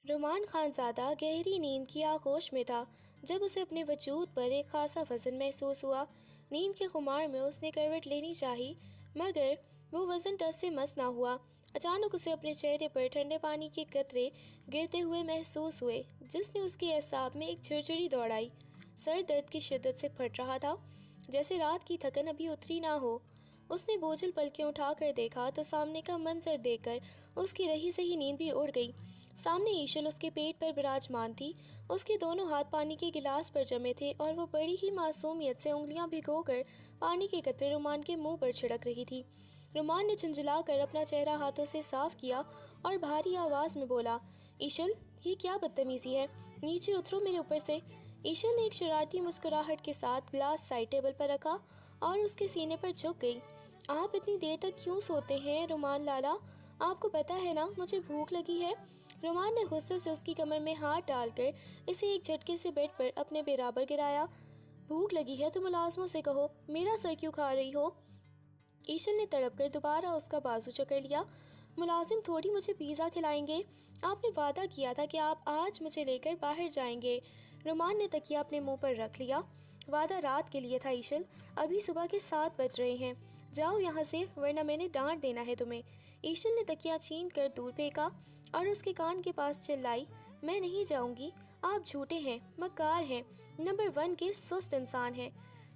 رومان خانزادہ گہری نیند کی آغوش میں تھا جب اسے اپنے وجود پر ایک خاصا وزن محسوس ہوا۔ نیند کے خمار میں اس نے کروٹ لینی چاہی، مگر وہ وزن ٹس سے مس نہ ہوا۔ اچانک اسے اپنے چہرے پر ٹھنڈے پانی کے قطرے گرتے ہوئے محسوس ہوئے، جس نے اس کے اعصاب میں ایک جھرجھری دوڑائی۔ سر درد کی شدت سے پھٹ رہا تھا، جیسے رات کی تھکن ابھی اتری نہ ہو۔ اس نے بوجھل پلکیں اٹھا کر دیکھا تو سامنے کا منظر دیکھ کر اس کی رہی سہی نیند بھی اڑ گئی۔ سامنے ایشل اس کے پیٹ پر براجمان تھی، اس کے دونوں ہاتھ پانی کے گلاس پر جمے تھے اور وہ بڑی ہی معصومیت سے انگلیاں بھگو کر پانی کے قطرے رومان کے منہ پر چھڑک رہی تھی۔ رومان نے جھنجھلا کر اپنا چہرہ ہاتھوں سے صاف کیا اور بھاری آواز میں بولا، ایشل، یہ کیا بدتمیزی ہے؟ نیچے اترو میرے اوپر سے۔ ایشل نے ایک شرارتی مسکراہٹ کے ساتھ گلاس سائڈ ٹیبل پر رکھا اور اس کے سینے پر جھک گئی۔ آپ اتنی دیر تک کیوں سوتے ہیں رومان لالا؟ آپ کو پتہ ہے نا مجھے بھوک لگی ہے۔ رومان نے غصے سے اس کی کمر میں ہاتھ ڈال کر اسے ایک جھٹکے سے بیڈ پر اپنے برابر گرایا۔ بھوک لگی ہے تو ملازموں سے کہو، میرا سر کیوں کھا رہی ہو؟ ایشل نے تڑپ کر دوبارہ اس کا بازو جکڑ لیا۔ ملازم تھوڑی مجھے پیزا کھلائیں گے؟ آپ نے وعدہ کیا تھا کہ آپ آج مجھے لے کر باہر جائیں گے۔ رومان نے تکیہ اپنے منہ پر رکھ لیا۔ وعدہ رات کے لیے تھا ایشل، ابھی صبح کے 7 بج رہے ہیں، جاؤ یہاں سے ورنہ میں نے ڈانٹ دینا ہے تمہیں۔ ایشل نے تکیہ چھین کر دور پھینکا اور اس کے کان کے پاس چلائی، میں نہیں جاؤں گی، آپ جھوٹے ہیں، مکار ہیں، نمبر 1 کے سست انسان ہیں۔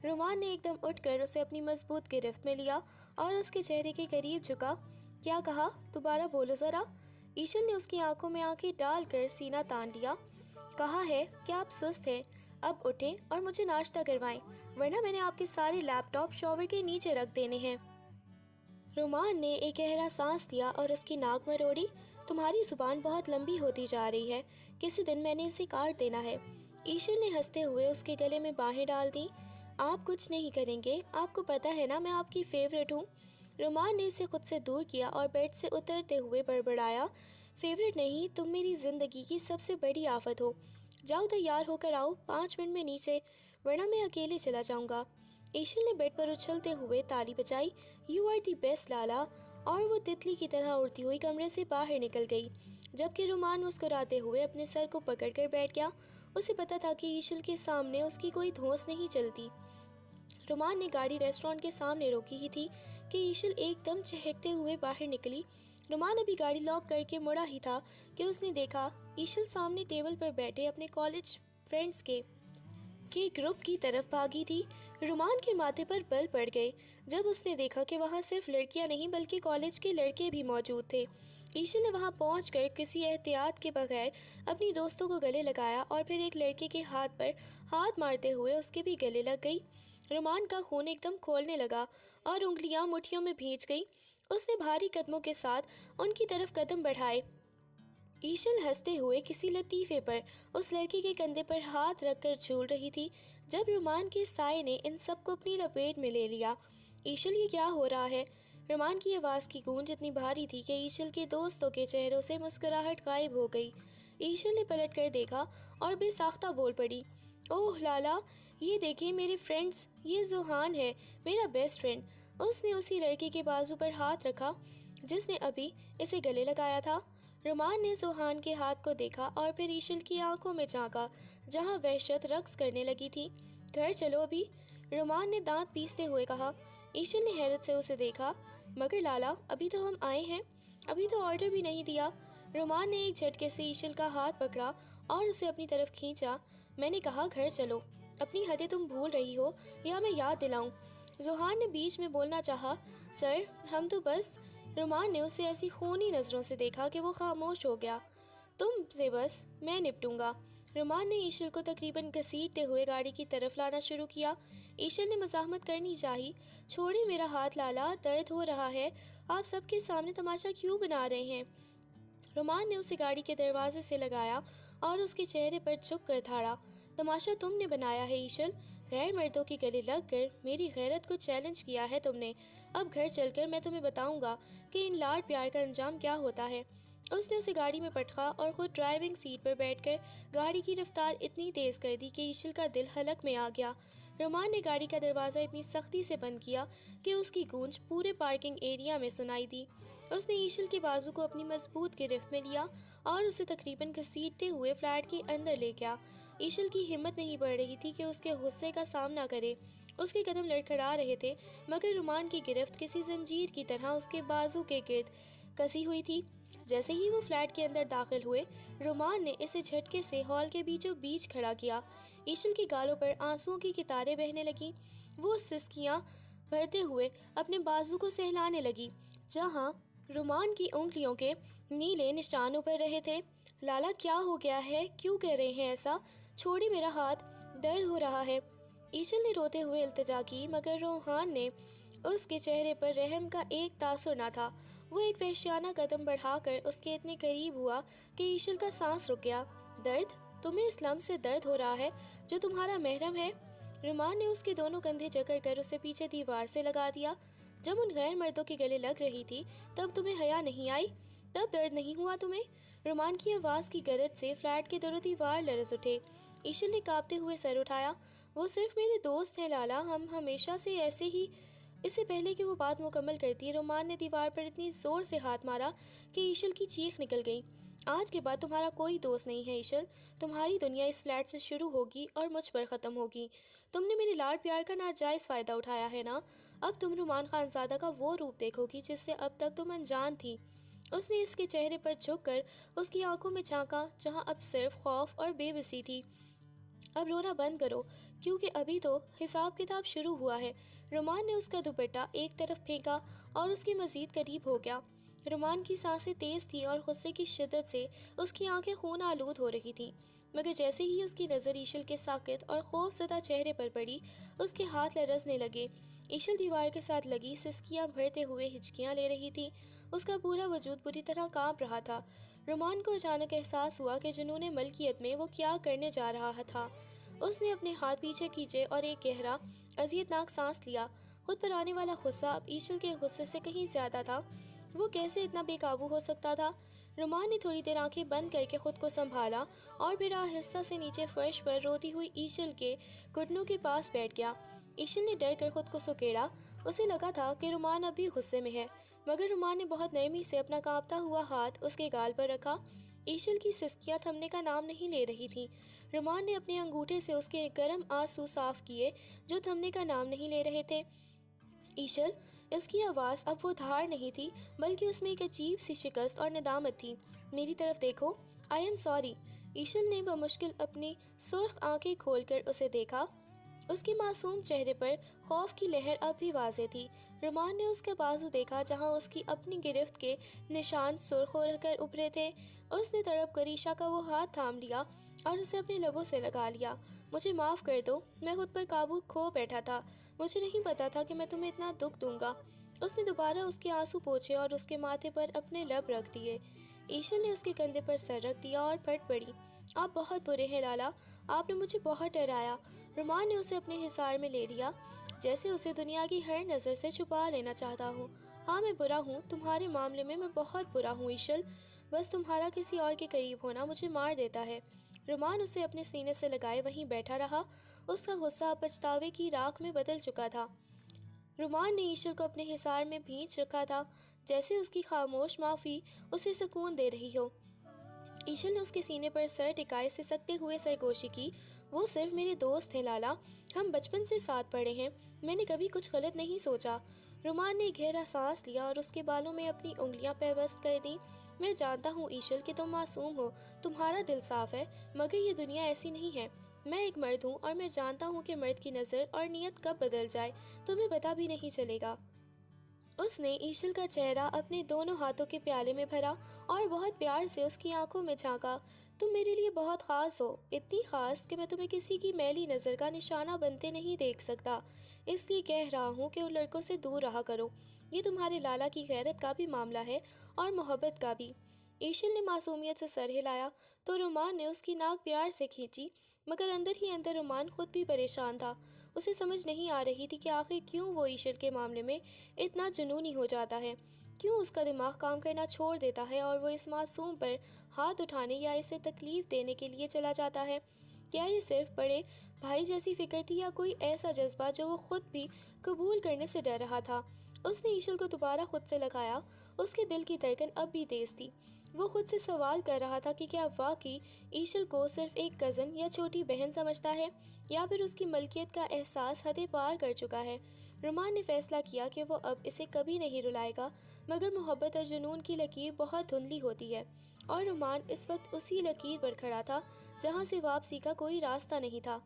رومان نے ایک دم اٹھ کر اسے اپنی مضبوط گرفت میں لیا اور اس کے چہرے کے قریب جھکا۔ کیا کہا؟ دوبارہ بولو ذرا۔ ایشل نے اس کی آنکھوں میں آنکھیں ڈال کر سینہ تان لیا۔ کہا ہے کہ آپ سست ہیں، اب اٹھیں اور مجھے ناشتہ کروائیں، ورنہ میں نے آپ کے سارے لیپ ٹاپ شاور کے نیچے رکھ دینے ہیں۔ رومان نے ایک گہرا سانس لیا اور اس کی ناک مروڑی۔ تمہاری زبان بہت لمبی ہوتی جا رہی ہے، کسی دن میں نے اسے کاٹ دینا ہے۔ ایشل نے ہنستے ہوئے اس کے گلے میں باہیں ڈال دیں۔ آپ کچھ نہیں کریں گے، آپ کو پتہ ہے نا میں آپ کی فیورٹ ہوں۔ رومان نے اسے خود سے دور کیا اور بیڈ سے اترتے ہوئے بڑبڑایا، فیورٹ نہیں، تم میری زندگی کی سب سے بڑی آفت ہو۔ جاؤ تیار ہو کر آؤ 5 منٹ میں نیچے، ورنہ میں اکیلے چلا جاؤں گا۔ ایشل نے بیڈ پر اچھلتے ہوئے تالی بجائی، یو آر دی بیسٹ لالا، اور وہ تتلی کی طرح اڑتی ہوئی کمرے سے باہر نکل گئی، جبکہ رومان مسکراتے ہوئے اپنے سر کو پکڑ کر بیٹھ گیا۔ اسے پتہ تھا کہ ایشل کے سامنے اس کی کوئی دھونس نہیں چلتی۔ رومان نے گاڑی ریسٹورانٹ کے سامنے روکی ہی تھی کہ ایشل ایک دم چہکتے ہوئے باہر نکلی۔ رومان ابھی گاڑی لاک کر کے مڑا ہی تھا کہ اس نے دیکھا ایشل سامنے ٹیبل پر بیٹھے اپنے کالج فرینڈز کے گروپ کی طرف بھاگی تھی۔ رومان کے ماتھے پر بل پڑ گئے جب اس نے دیکھا کہ وہاں صرف لڑکیاں نہیں بلکہ کالج کے لڑکے بھی موجود تھے۔ ایشل نے وہاں پہنچ کر کسی احتیاط کے بغیر اپنی دوستوں کو گلے لگایا اور پھر ایک لڑکے کے ہاتھ پر ہاتھ مارتے ہوئے اس کے بھی گلے لگ گئی۔ رومان کا خون ایک دم کھولنے لگا اور انگلیاں مٹھیوں میں بھیج گئی۔ اس نے بھاری قدموں کے ساتھ ان کی طرف قدم بڑھائے۔ ایشل ہنستے ہوئے کسی لطیفے پر اس لڑکی کے کندھے پر ہاتھ رکھ کر جھول رہی تھی جب رومان کے سائے نے ان سب کو اپنی لپیٹ میں لے لیا۔ ایشل، یہ کیا ہو رہا ہے؟ رومان کی آواز کی گونج اتنی بھاری تھی کہ ایشل کے دوستوں کے چہروں سے مسکراہٹ غائب ہو گئی۔ ایشل نے پلٹ کر دیکھا اور بے ساختہ بول پڑی، اوہ لالا، یہ دیکھیں میرے فرینڈز، یہ زوہان ہے، میرا بیسٹ فرینڈ۔ اس نے اسی لڑکے کے بازو پر ہاتھ رکھا جس نے ابھی اسے گلے لگایا تھا۔ رومان نے زوہان کے ہاتھ کو دیکھا اور پھر ایشل کی آنکھوں میں جھانکا جہاں وحشت رقص کرنے لگی تھی۔ گھر چلو ابھی، رومان نے دانت پیستے ہوئے کہا۔ ایشل نے حیرت سے اسے دیکھا، مگر لالا، ابھی تو ہم آئے ہیں، ابھی تو آرڈر بھی نہیں دیا۔ رومان نے ایک جھٹکے سے ایشل کا ہاتھ پکڑا اور اسے اپنی طرف کھینچا۔ میں نے کہا گھر چلو، اپنی حدیں تم بھول رہی ہو یا میں یاد دلاؤں؟ زوہان نے بیچ میں بولنا چاہا۔ سر، ہم تو بس… رومان نے اسے ایسی خونی نظروں سے دیکھا کہ وہ خاموش ہو گیا۔ تم سے بس میں نپٹوں گا۔ رومان نے ایشل کو تقریباً گھسیٹتے ہوئے گاڑی کی طرف لانا شروع کیا۔ ایشل نے مزاحمت کرنی چاہی، چھوڑیں میرا ہاتھ لالا، درد ہو رہا ہے، آپ سب کے سامنے تماشا کیوں بنا رہے ہیں؟ رومان نے اسے گاڑی کے دروازے سے لگایا اور اس کے چہرے پر جھک کر دھاڑا۔ تماشا تم نے بنایا ہے ایشل، غیر مردوں کے گلے لگ کر میری غیرت کو چیلنج کیا ہے تم نے۔ اب گھر چل کر میں تمہیں بتاؤں گا کہ ان لاڈ پیار کا انجام کیا ہوتا ہے۔ اس نے اسے گاڑی میں پٹخا اور خود ڈرائیونگ سیٹ پر بیٹھ کر گاڑی کی رفتار اتنی تیز کر دی کہ ایشل کا دل حلق میں آ گیا۔ رومان نے گاڑی کا دروازہ اتنی سختی سے بند کیا کہ اس کی گونج پورے پارکنگ ایریا میں سنائی دی۔ اس نے ایشل کے بازو کو اپنی مضبوط گرفت میں لیا اور اسے تقریباً گھسیٹتے ہوئے فلیٹ کے اندر لے گیا۔ ایشل کی ہمت نہیں پڑ رہی تھی کہ اس کے غصے کا سامنا کرے۔ اس کے قدم لڑکھڑا رہے تھے، مگر رومان کی گرفت کسی زنجیر کی طرح اس کے بازو کے گرد کسی ہوئی تھی۔ جیسے ہی وہ فلیٹ کے اندر داخل ہوئے، رومان نے اسے جھٹکے سے ہال کے بیچوں بیچ کھڑا کیا۔ ایشل کے گالوں پر آنسوؤں کی قطاریں بہنے لگیں۔ وہ سسکیاں بھرتے ہوئے اپنے بازو کو سہلانے لگی، جہاں رومان کی انگلیوں کے نیلے نشان ابھر رہے تھے۔ لالا، کیا ہو گیا ہے؟ کیوں کر رہے ہیں ایسا؟ چھوڑی میرا ہاتھ، درد ہو رہا ہے۔ ایشل نے روتے ہوئے التجا کی، مگر رومان نے اس کے چہرے پر رحم کا ایک تاثر نہ تھا۔ وہ ایک وحشیانہ قدم بڑھا کر اس کے اتنے قریب ہوا کہ ایشل کا سانس رک گیا۔ درد؟ تمہیں اس لمس سے درد ہو رہا ہے جو تمہارا محرم ہے؟ رومان نے اس کے دونوں کندھے جکڑ کر اسے پیچھے دیوار سے لگا دیا۔ جب ان غیر مردوں کے گلے لگ رہی تھی تب تمہیں حیا نہیں آئی؟ تب درد نہیں ہوا تمہیں؟ رومان کی آواز کی گرج سے فلیٹ کے در و دیوار لرز اٹھے۔ ایشل نے کانپتے ہوئے سر اٹھایا۔ وہ صرف میرے دوست ہیں لالا، ہم ہمیشہ سے ایسے ہی۔ اس سے پہلے کہ وہ بات مکمل کرتی، رومان نے دیوار پر اتنی زور سے ہاتھ مارا کہ ایشل کی چیخ نکل گئی۔ آج کے بعد تمہارا کوئی دوست نہیں ہے ایشل، تمہاری دنیا اس فلیٹ سے شروع ہوگی اور مجھ پر ختم ہوگی۔ تم نے میرے لاڈ پیار کا ناجائز فائدہ اٹھایا ہے نا؟ اب تم رومان خانزادہ کا وہ روپ دیکھو گی جس سے اب تک تم انجان تھی۔ اس نے اس کے چہرے پر جھک کر اس کی آنکھوں میں جھانکا، جہاں اب صرف خوف اور بے بسی تھی۔ اب رونا بند کرو، کیونکہ ابھی تو حساب کتاب شروع ہوا ہے۔ رومان نے اس کا دوپٹہ ایک طرف پھینکا اور اس کے مزید قریب ہو گیا۔ رومان کی سانسیں تیز تھیں اور غصے کی شدت سے اس کی آنکھیں خون آلود ہو رہی تھیں، مگر جیسے ہی اس کی نظر ایشل کے ساکت اور خوف زدہ چہرے پر پڑی، اس کے ہاتھ لرزنے لگے۔ ایشل دیوار کے ساتھ لگی سسکیاں بھرتے ہوئے ہچکیاں لے رہی تھی۔ اس کا پورا وجود بری طرح کانپ رہا تھا۔ رومان کو اچانک احساس ہوا کہ جنون ملکیت میں وہ کیا کرنے جا رہا تھا۔ اس نے اپنے ہاتھ پیچھے کھینچے اور ایک گہرا، اذیتناک سانس لیا۔ خود پر آنے والا غصہ اب ایشل کے غصے سے کہیں زیادہ تھا۔ وہ کیسے اتنا بے قابو ہو سکتا تھا؟ رومان نے تھوڑی دیر آنکھیں بند کر کے خود کو سنبھالا اور پھر آہستہ سے نیچے فرش پر روتی ہوئی ایشل کے گھٹنوں کے پاس بیٹھ گیا۔ ایشل نے ڈر کر خود کو سکیڑا۔ اسے لگا تھا کہ رومان اب بھی غصے میں ہے، مگر رومان نے بہت نرمی سے اپنا کانپتا ہوا ہاتھ اس کے گال پر رکھا۔ ایشل کی سسکیاں تھمنے کا نام نہیں لے رہی تھیں۔ رومان نے اپنے انگوٹھے سے اس کے گرم آنسو صاف کیے جو تھمنے کا نام نہیں لے رہے تھے۔ ایشل، اس کی آواز اب وہ دھار نہیں تھی، بلکہ اس میں ایک عجیب سی شکست اور ندامت تھی۔ میری طرف دیکھو، آئی ایم سوری۔ ایشل نے بمشکل اپنی سرخ آنکھیں کھول کر اسے دیکھا۔ اس کے معصوم چہرے پر خوف کی لہر اب بھی واضح تھی۔ رومان نے اس کا بازو دیکھا جہاں اس کی اپنی گرفت کے نشان سرخ ہو کر ابھرے تھے۔ اس نے تڑپ کر ایشا کا وہ ہاتھ تھام لیا اور اسے اپنے لبوں سے لگا لیا۔ مجھے معاف کر دو، میں خود پر قابو کھو بیٹھا تھا، مجھے نہیں پتا تھا کہ میں تمہیں اتنا دکھ دوں گا۔ اس نے دوبارہ اس کے آنسو پوچھے اور اس کے ماتھے پر اپنے لب رکھ دیے۔ ایشل نے اس کے کندھے پر سر رکھ دیا اور پھٹ پڑی۔ آپ بہت برے ہیں لالا، آپ نے مجھے بہت ڈرایا۔ رومان نے اسے اپنے حصار میں لے لیا، جیسے اسے دنیا کی ہر نظر سے چھپا لینا چاہتا ہوں۔ ہاں میں برا ہوں، تمہارے معاملے میں بہت برا ہوں ایشل، بس تمہارا کسی اور کے قریب ہونا مجھے مار دیتا ہے۔ رومان اسے اپنے سینے سے لگائے وہیں بیٹھا رہا۔ اس کا غصہ اب پچھتاوے کی راکھ میں بدل چکا تھا۔ رومان نے ایشل کو اپنے حصار میں بھینچ رکھا تھا، جیسے اس کی خاموش معافی اسے سکون دے رہی ہو۔ ایشل نے اس کے سینے پر سر ٹکائے سسکتے ہوئے سرگوشی کی۔ وہ صرف میرے دوست ہیں لالا، ہم بچپن سے ساتھ پڑھے ہیں، میں نے کبھی کچھ غلط نہیں سوچا۔ رومان نے گہرا سانس لیا اور اس کے بالوں میں اپنی انگلیاں پیوست کر دیں۔ میں جانتا ہوں ایشل کہ تم معصوم ہو، تمہارا دل صاف ہے، مگر یہ دنیا ایسی نہیں ہے۔ میں ایک مرد ہوں اور میں جانتا ہوں کہ مرد کی نظر اور نیت کب بدل جائے تمہیں پتہ بھی نہیں چلے گا۔ اس نے ایشل کا چہرہ اپنے دونوں ہاتھوں کے پیالے میں بھرا اور بہت پیار سے اس کی آنکھوں میں جھانکا۔ تم میرے لیے بہت خاص ہو، اتنی خاص کہ میں تمہیں کسی کی میلی نظر کا نشانہ بنتے نہیں دیکھ سکتا، اس لیے کہہ رہا ہوں کہ ان لڑکوں سے دور رہا کرو۔ یہ تمہارے لالا کی غیرت کا بھی معاملہ ہے اور محبت کا بھی۔ ایشل نے معصومیت سے سر ہلایا تو رومان نے اس کی ناک پیار سے کھینچی، مگر اندر ہی اندر رومان خود بھی پریشان تھا۔ اسے سمجھ نہیں آ رہی تھی کہ آخر کیوں وہ ایشل کے معاملے میں اتنا جنونی ہو جاتا ہے، کیوں اس کا دماغ کام کرنا چھوڑ دیتا ہے اور وہ اس معصوم پر ہاتھ اٹھانے یا اسے تکلیف دینے کے لیے چلا جاتا ہے۔ کیا یہ صرف بڑے بھائی جیسی فکر تھی یا کوئی ایسا جذبہ جو وہ خود بھی قبول کرنے سے ڈر رہا تھا؟ اس نے ایشل کو دوبارہ خود سے لگایا۔ اس کے دل کی دھڑکن اب بھی تیز تھی۔ وہ خود سے سوال کر رہا تھا کہ کیا واقعی ایشل کو صرف ایک کزن یا چھوٹی بہن سمجھتا ہے، یا پھر اس کی ملکیت کا احساس حدیں پار کر چکا ہے۔ رومان نے فیصلہ کیا کہ وہ اب اسے کبھی نہیں رلائے گا، مگر محبت اور جنون کی لکیر بہت دھندلی ہوتی ہے، اور رومان اس وقت اسی لکیر پر کھڑا تھا جہاں سے واپسی کا کوئی راستہ نہیں تھا۔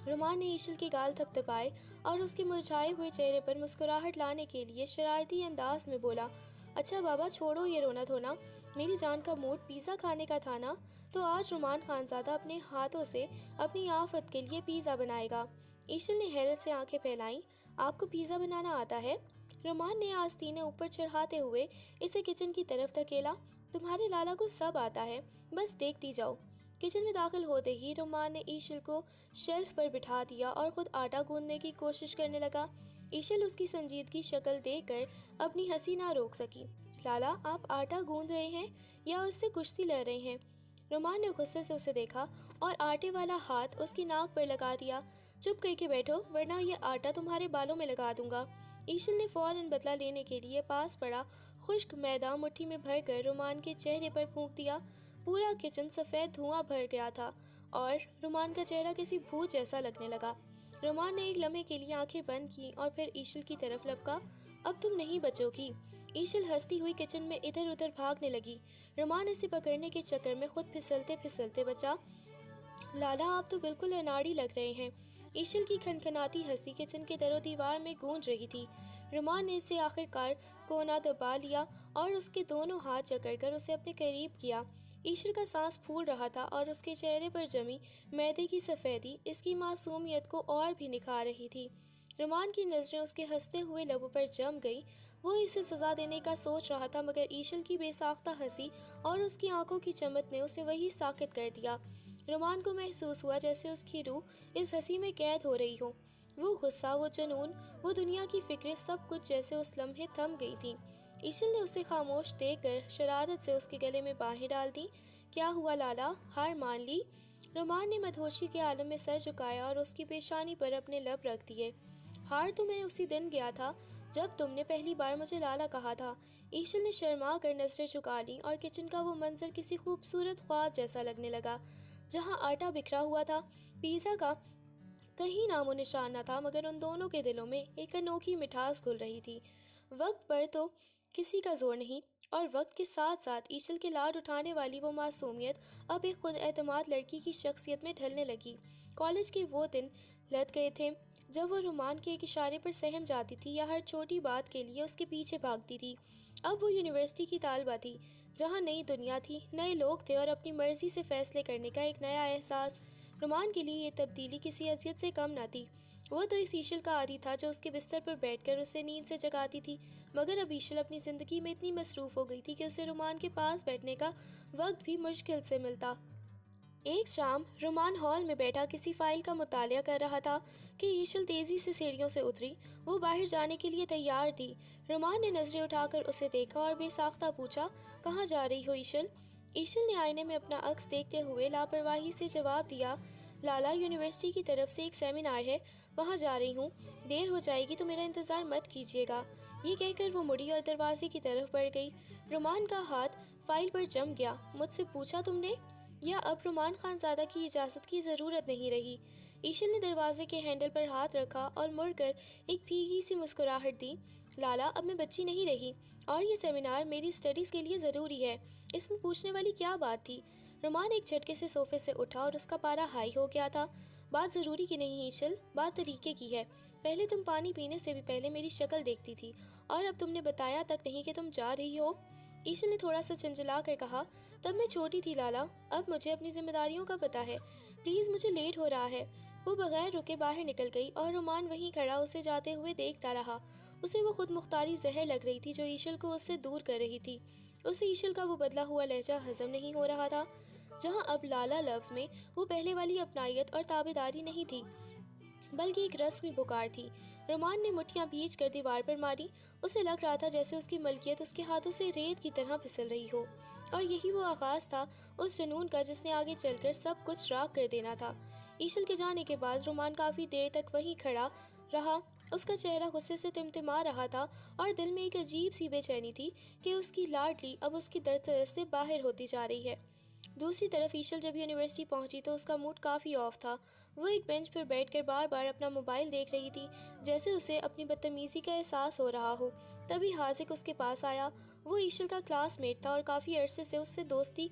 رومان نے ایشل کے گال تھپتھپائے اور اس کے مرجھائے ہوئے چہرے پر مسکراہٹ لانے کے لیے شرارتی انداز میں بولا، اچھا بابا، چھوڑو یہ رونا دھونا، میری جان کا موڈ پیزا کھانے کا تھا نا، تو آج رومان خانزادہ اپنے ہاتھوں سے اپنی آفت کے لیے پیزا بنائے گا۔ ایشل نے حیرت سے آنکھیں پھیلائیں، آپ کو پیزا بنانا آتا ہے؟ رومان نے آستینیں اوپر چڑھاتے ہوئے اسے کچن کی طرف دھکیلا، تمہارے لالا کو سب آتا ہے، بس دیکھتی جاؤ۔ کچن میں داخل ہوتے ہی رومان نے ایشل کو شیلف پر بٹھا دیا اور خود آٹا گوندنے کی کوشش کرنے لگا۔ ایشل اس کی سنجیدگی شکل دیکھ کر اپنی ہنسی نہ روک سکی۔ لالا، آپ آٹا گوندھ رہے ہیں یا اس سے کشتی لڑ رہے ہیں؟ رومان نے غصے سے اسے دیکھا اور آٹے والا ہاتھ اس کی ناک پر لگا دیا۔ چپ کر کے بیٹھو ورنہ یہ آٹا تمہارے بالوں میں لگا دوں گا۔ ایشل نے فوراً بدلہ لینے کے لیے پاس پڑا خشک میدہ مٹھی میں بھر کر رومان کے چہرے پر پھونک دیا۔ پورا کچن سفید دھواں بھر گیا تھا اور رومان کا چہرہ کسی بھوت جیسا لگنے لگا۔ رومان نے ایک لمحے کے لیے آنکھیں بند کی اور پھر ایشل کی طرف لپکا، اب تم نہیں بچو گی۔ ایشل ہنستی ہوئی کچن میں ادھر ادھر بھاگنے لگی۔ رومان اسے پکڑنے کے چکر میں خود پھسلتے پھسلتے بچا۔ لالا، آپ تو بالکل اناڑی لگ رہے ہیں۔ ایشل کی کھنکھناتی ہنسی کچن کے در و دیوار میں گونج رہی تھی۔ رومان نے اسے آخر کار کونا دبا لیا اور اس کے دونوں ہاتھ جکڑ کر اسے اپنے قریب کیا۔ ایشل کا سانس پھول رہا تھا اور اس کے چہرے پر جمی میدے کی سفیدی اس کی معصومیت کو اور بھی نکھار رہی تھی۔ رومان کی نظریں اس کے ہنستے ہوئے لبوں پر جم گئیں۔ وہ اسے سزا دینے کا سوچ رہا تھا مگر ایشل کی بے ساختہ ہنسی اور اس کی آنکھوں کی چمک نے اسے وہی ساکت کر دیا۔ رومان کو محسوس ہوا جیسے اس کی روح اس ہنسی میں قید ہو رہی ہو۔ وہ غصہ، وہ جنون، وہ دنیا کی فکریں سب کچھ جیسے اس لمحے تھم گئی تھیں۔ ایشل نے اسے خاموش دیکھ کر شرارت سے اس کے گلے میں باہیں ڈال دیں۔ کیا ہوا لالا، ہار مان لی؟ رومان نے مدہوشی کے عالم میں سر جھکایا اور اس کی پیشانی پر اپنے لب رکھ دیے۔ ہار تو میں اسی دن گیا تھا جب تم نے پہلی بار مجھے لالا کہا تھا۔ ایشل نے شرما کر نظریں جھکا لیں اور کچن کا وہ منظر کسی خوبصورت خواب جیسا لگنے لگا۔ جہاں آٹا بکھرا ہوا تھا، پیزا کا کہیں نام و نشان نہ تھا، مگر ان دونوں کے دلوں میں ایک انوکھی مٹھاس گھل رہی تھی۔ وقت پر تو کسی کا زور نہیں، اور وقت کے ساتھ ساتھ ایشل کے لاڈ اٹھانے والی وہ معصومیت اب ایک خود اعتماد لڑکی کی شخصیت میں ڈھلنے لگی۔ کالج کے وہ دن لٹ گئے تھے جب وہ رومان کے ایک اشارے پر سہم جاتی تھی یا ہر چھوٹی بات کے لیے اس کے پیچھے بھاگتی تھی۔ اب وہ یونیورسٹی کی طالبہ تھی جہاں نئی دنیا تھی، نئے لوگ تھے اور اپنی مرضی سے فیصلے کرنے کا ایک نیا احساس۔ رومان کے لیے یہ تبدیلی کسی اذیت سے کم نہ تھی۔ وہ تو اس ایشل کا عادی تھا جو اس کے بستر پر بیٹھ کر اسے نیند سے جگاتی تھی، مگر اب ایشل اپنی زندگی میں اتنی مصروف ہو گئی تھی کہ اسے رومان کے پاس بیٹھنے کا وقت بھی مشکل سے ملتا۔ ایک شام رومان ہال میں بیٹھا کسی فائل کا مطالعہ کر رہا تھا کہ ایشل تیزی سے سیڑھیوں سے اتری۔ وہ باہر جانے کے لیے تیار تھی۔ رومان نے نظریں اٹھا کر اسے دیکھا اور بے ساختہ پوچھا، کہاں جا رہی ہو ایشل؟ ایشل نے آئینے میں اپنا عکس دیکھتے ہوئے لاپرواہی سے جواب دیا، لالا، یونیورسٹی کی طرف سے ایک سیمینار ہے، وہاں جا رہی ہوں، دیر ہو جائے گی تو میرا انتظار مت کیجیے گا۔ یہ کہہ کر وہ مڑی اور دروازے کی طرف بڑھ گئی۔ رومان کا ہاتھ فائل پر جم گیا۔ مجھ سے پوچھا تم نے؟ یا اب رومان خانزادہ کی اجازت کی ضرورت نہیں رہی؟ ایشل نے دروازے کے ہینڈل پر ہاتھ رکھا اور مڑ کر ایک بھیگی سی مسکراہٹ دی، لالا، اب میں بچی نہیں رہی اور یہ سیمینار میری اسٹڈیز کے لیے ضروری ہے، اس میں پوچھنے والی کیا بات تھی؟ رومان ایک جھٹکے سے صوفے سے اٹھا اور اس کا پارا ہائی ہو گیا تھا۔ بات ضروری کی نہیں ایشل، بات طریقے کی ہے۔ پہلے تم پانی پینے سے بھی پہلے میری شکل دیکھتی تھی اور اب تم نے بتایا تک نہیں کہ تم جا رہی ہو۔ ایشل نے تھوڑا سا جھنجھلا کر کہا، تب میں چھوٹی تھی لالا، اب مجھے اپنی ذمہ داریوں کا پتہ ہے، پلیز مجھے لیٹ ہو رہا ہے۔ وہ بغیر رکے باہر نکل گئی اور رومان وہیں کھڑا اسے جاتے ہوئے دیکھتا رہا۔ اسے وہ خود مختاری زہر لگ رہی تھی جو ایشل کو اس سے دور کر رہی تھی۔ اسے ایشل کا وہ بدلا ہوا لہجہ ہضم نہیں ہو رہا تھا، جہاں اب لالا لفظ میں وہ پہلے والی اپنائیت اور تابعداری نہیں تھی بلکہ ایک رسمی پکار تھی۔ رومان نے مٹھیاں بھیج کر دیوار پر ماری۔ اسے لگ رہا تھا جیسے اس کی ملکیت اس کے ہاتھوں سے ریت کی طرح پھسل رہی ہو، اور یہی وہ آغاز تھا اس جنون کا جس نے آگے چل کر سب کچھ راکھ کر دینا تھا۔ ایشل کے جانے کے بعد رومان کافی دیر تک وہیں کھڑا رہا اس کا چہرہ غصے سے تمتما رہا تھا اور دل میں ایک عجیب سی بے چینی تھی کہ اس کی لاڈلی اب اس کی دردرس سے باہر ہوتی جا رہی ہے۔ دوسری طرف ایشل جب یونیورسٹی پہنچی تو اس کا موڈ کافی آف تھا۔ وہ ایک بینچ پر بیٹھ کر بار بار اپنا موبائل دیکھ رہی تھی، جیسے اسے اپنی بدتمیزی کا احساس ہو رہا ہو۔ تبھی حاذق اس کے پاس آیا۔ وہ ایشل کا کلاس میٹ تھا اور کافی عرصے سے اس سے دوستی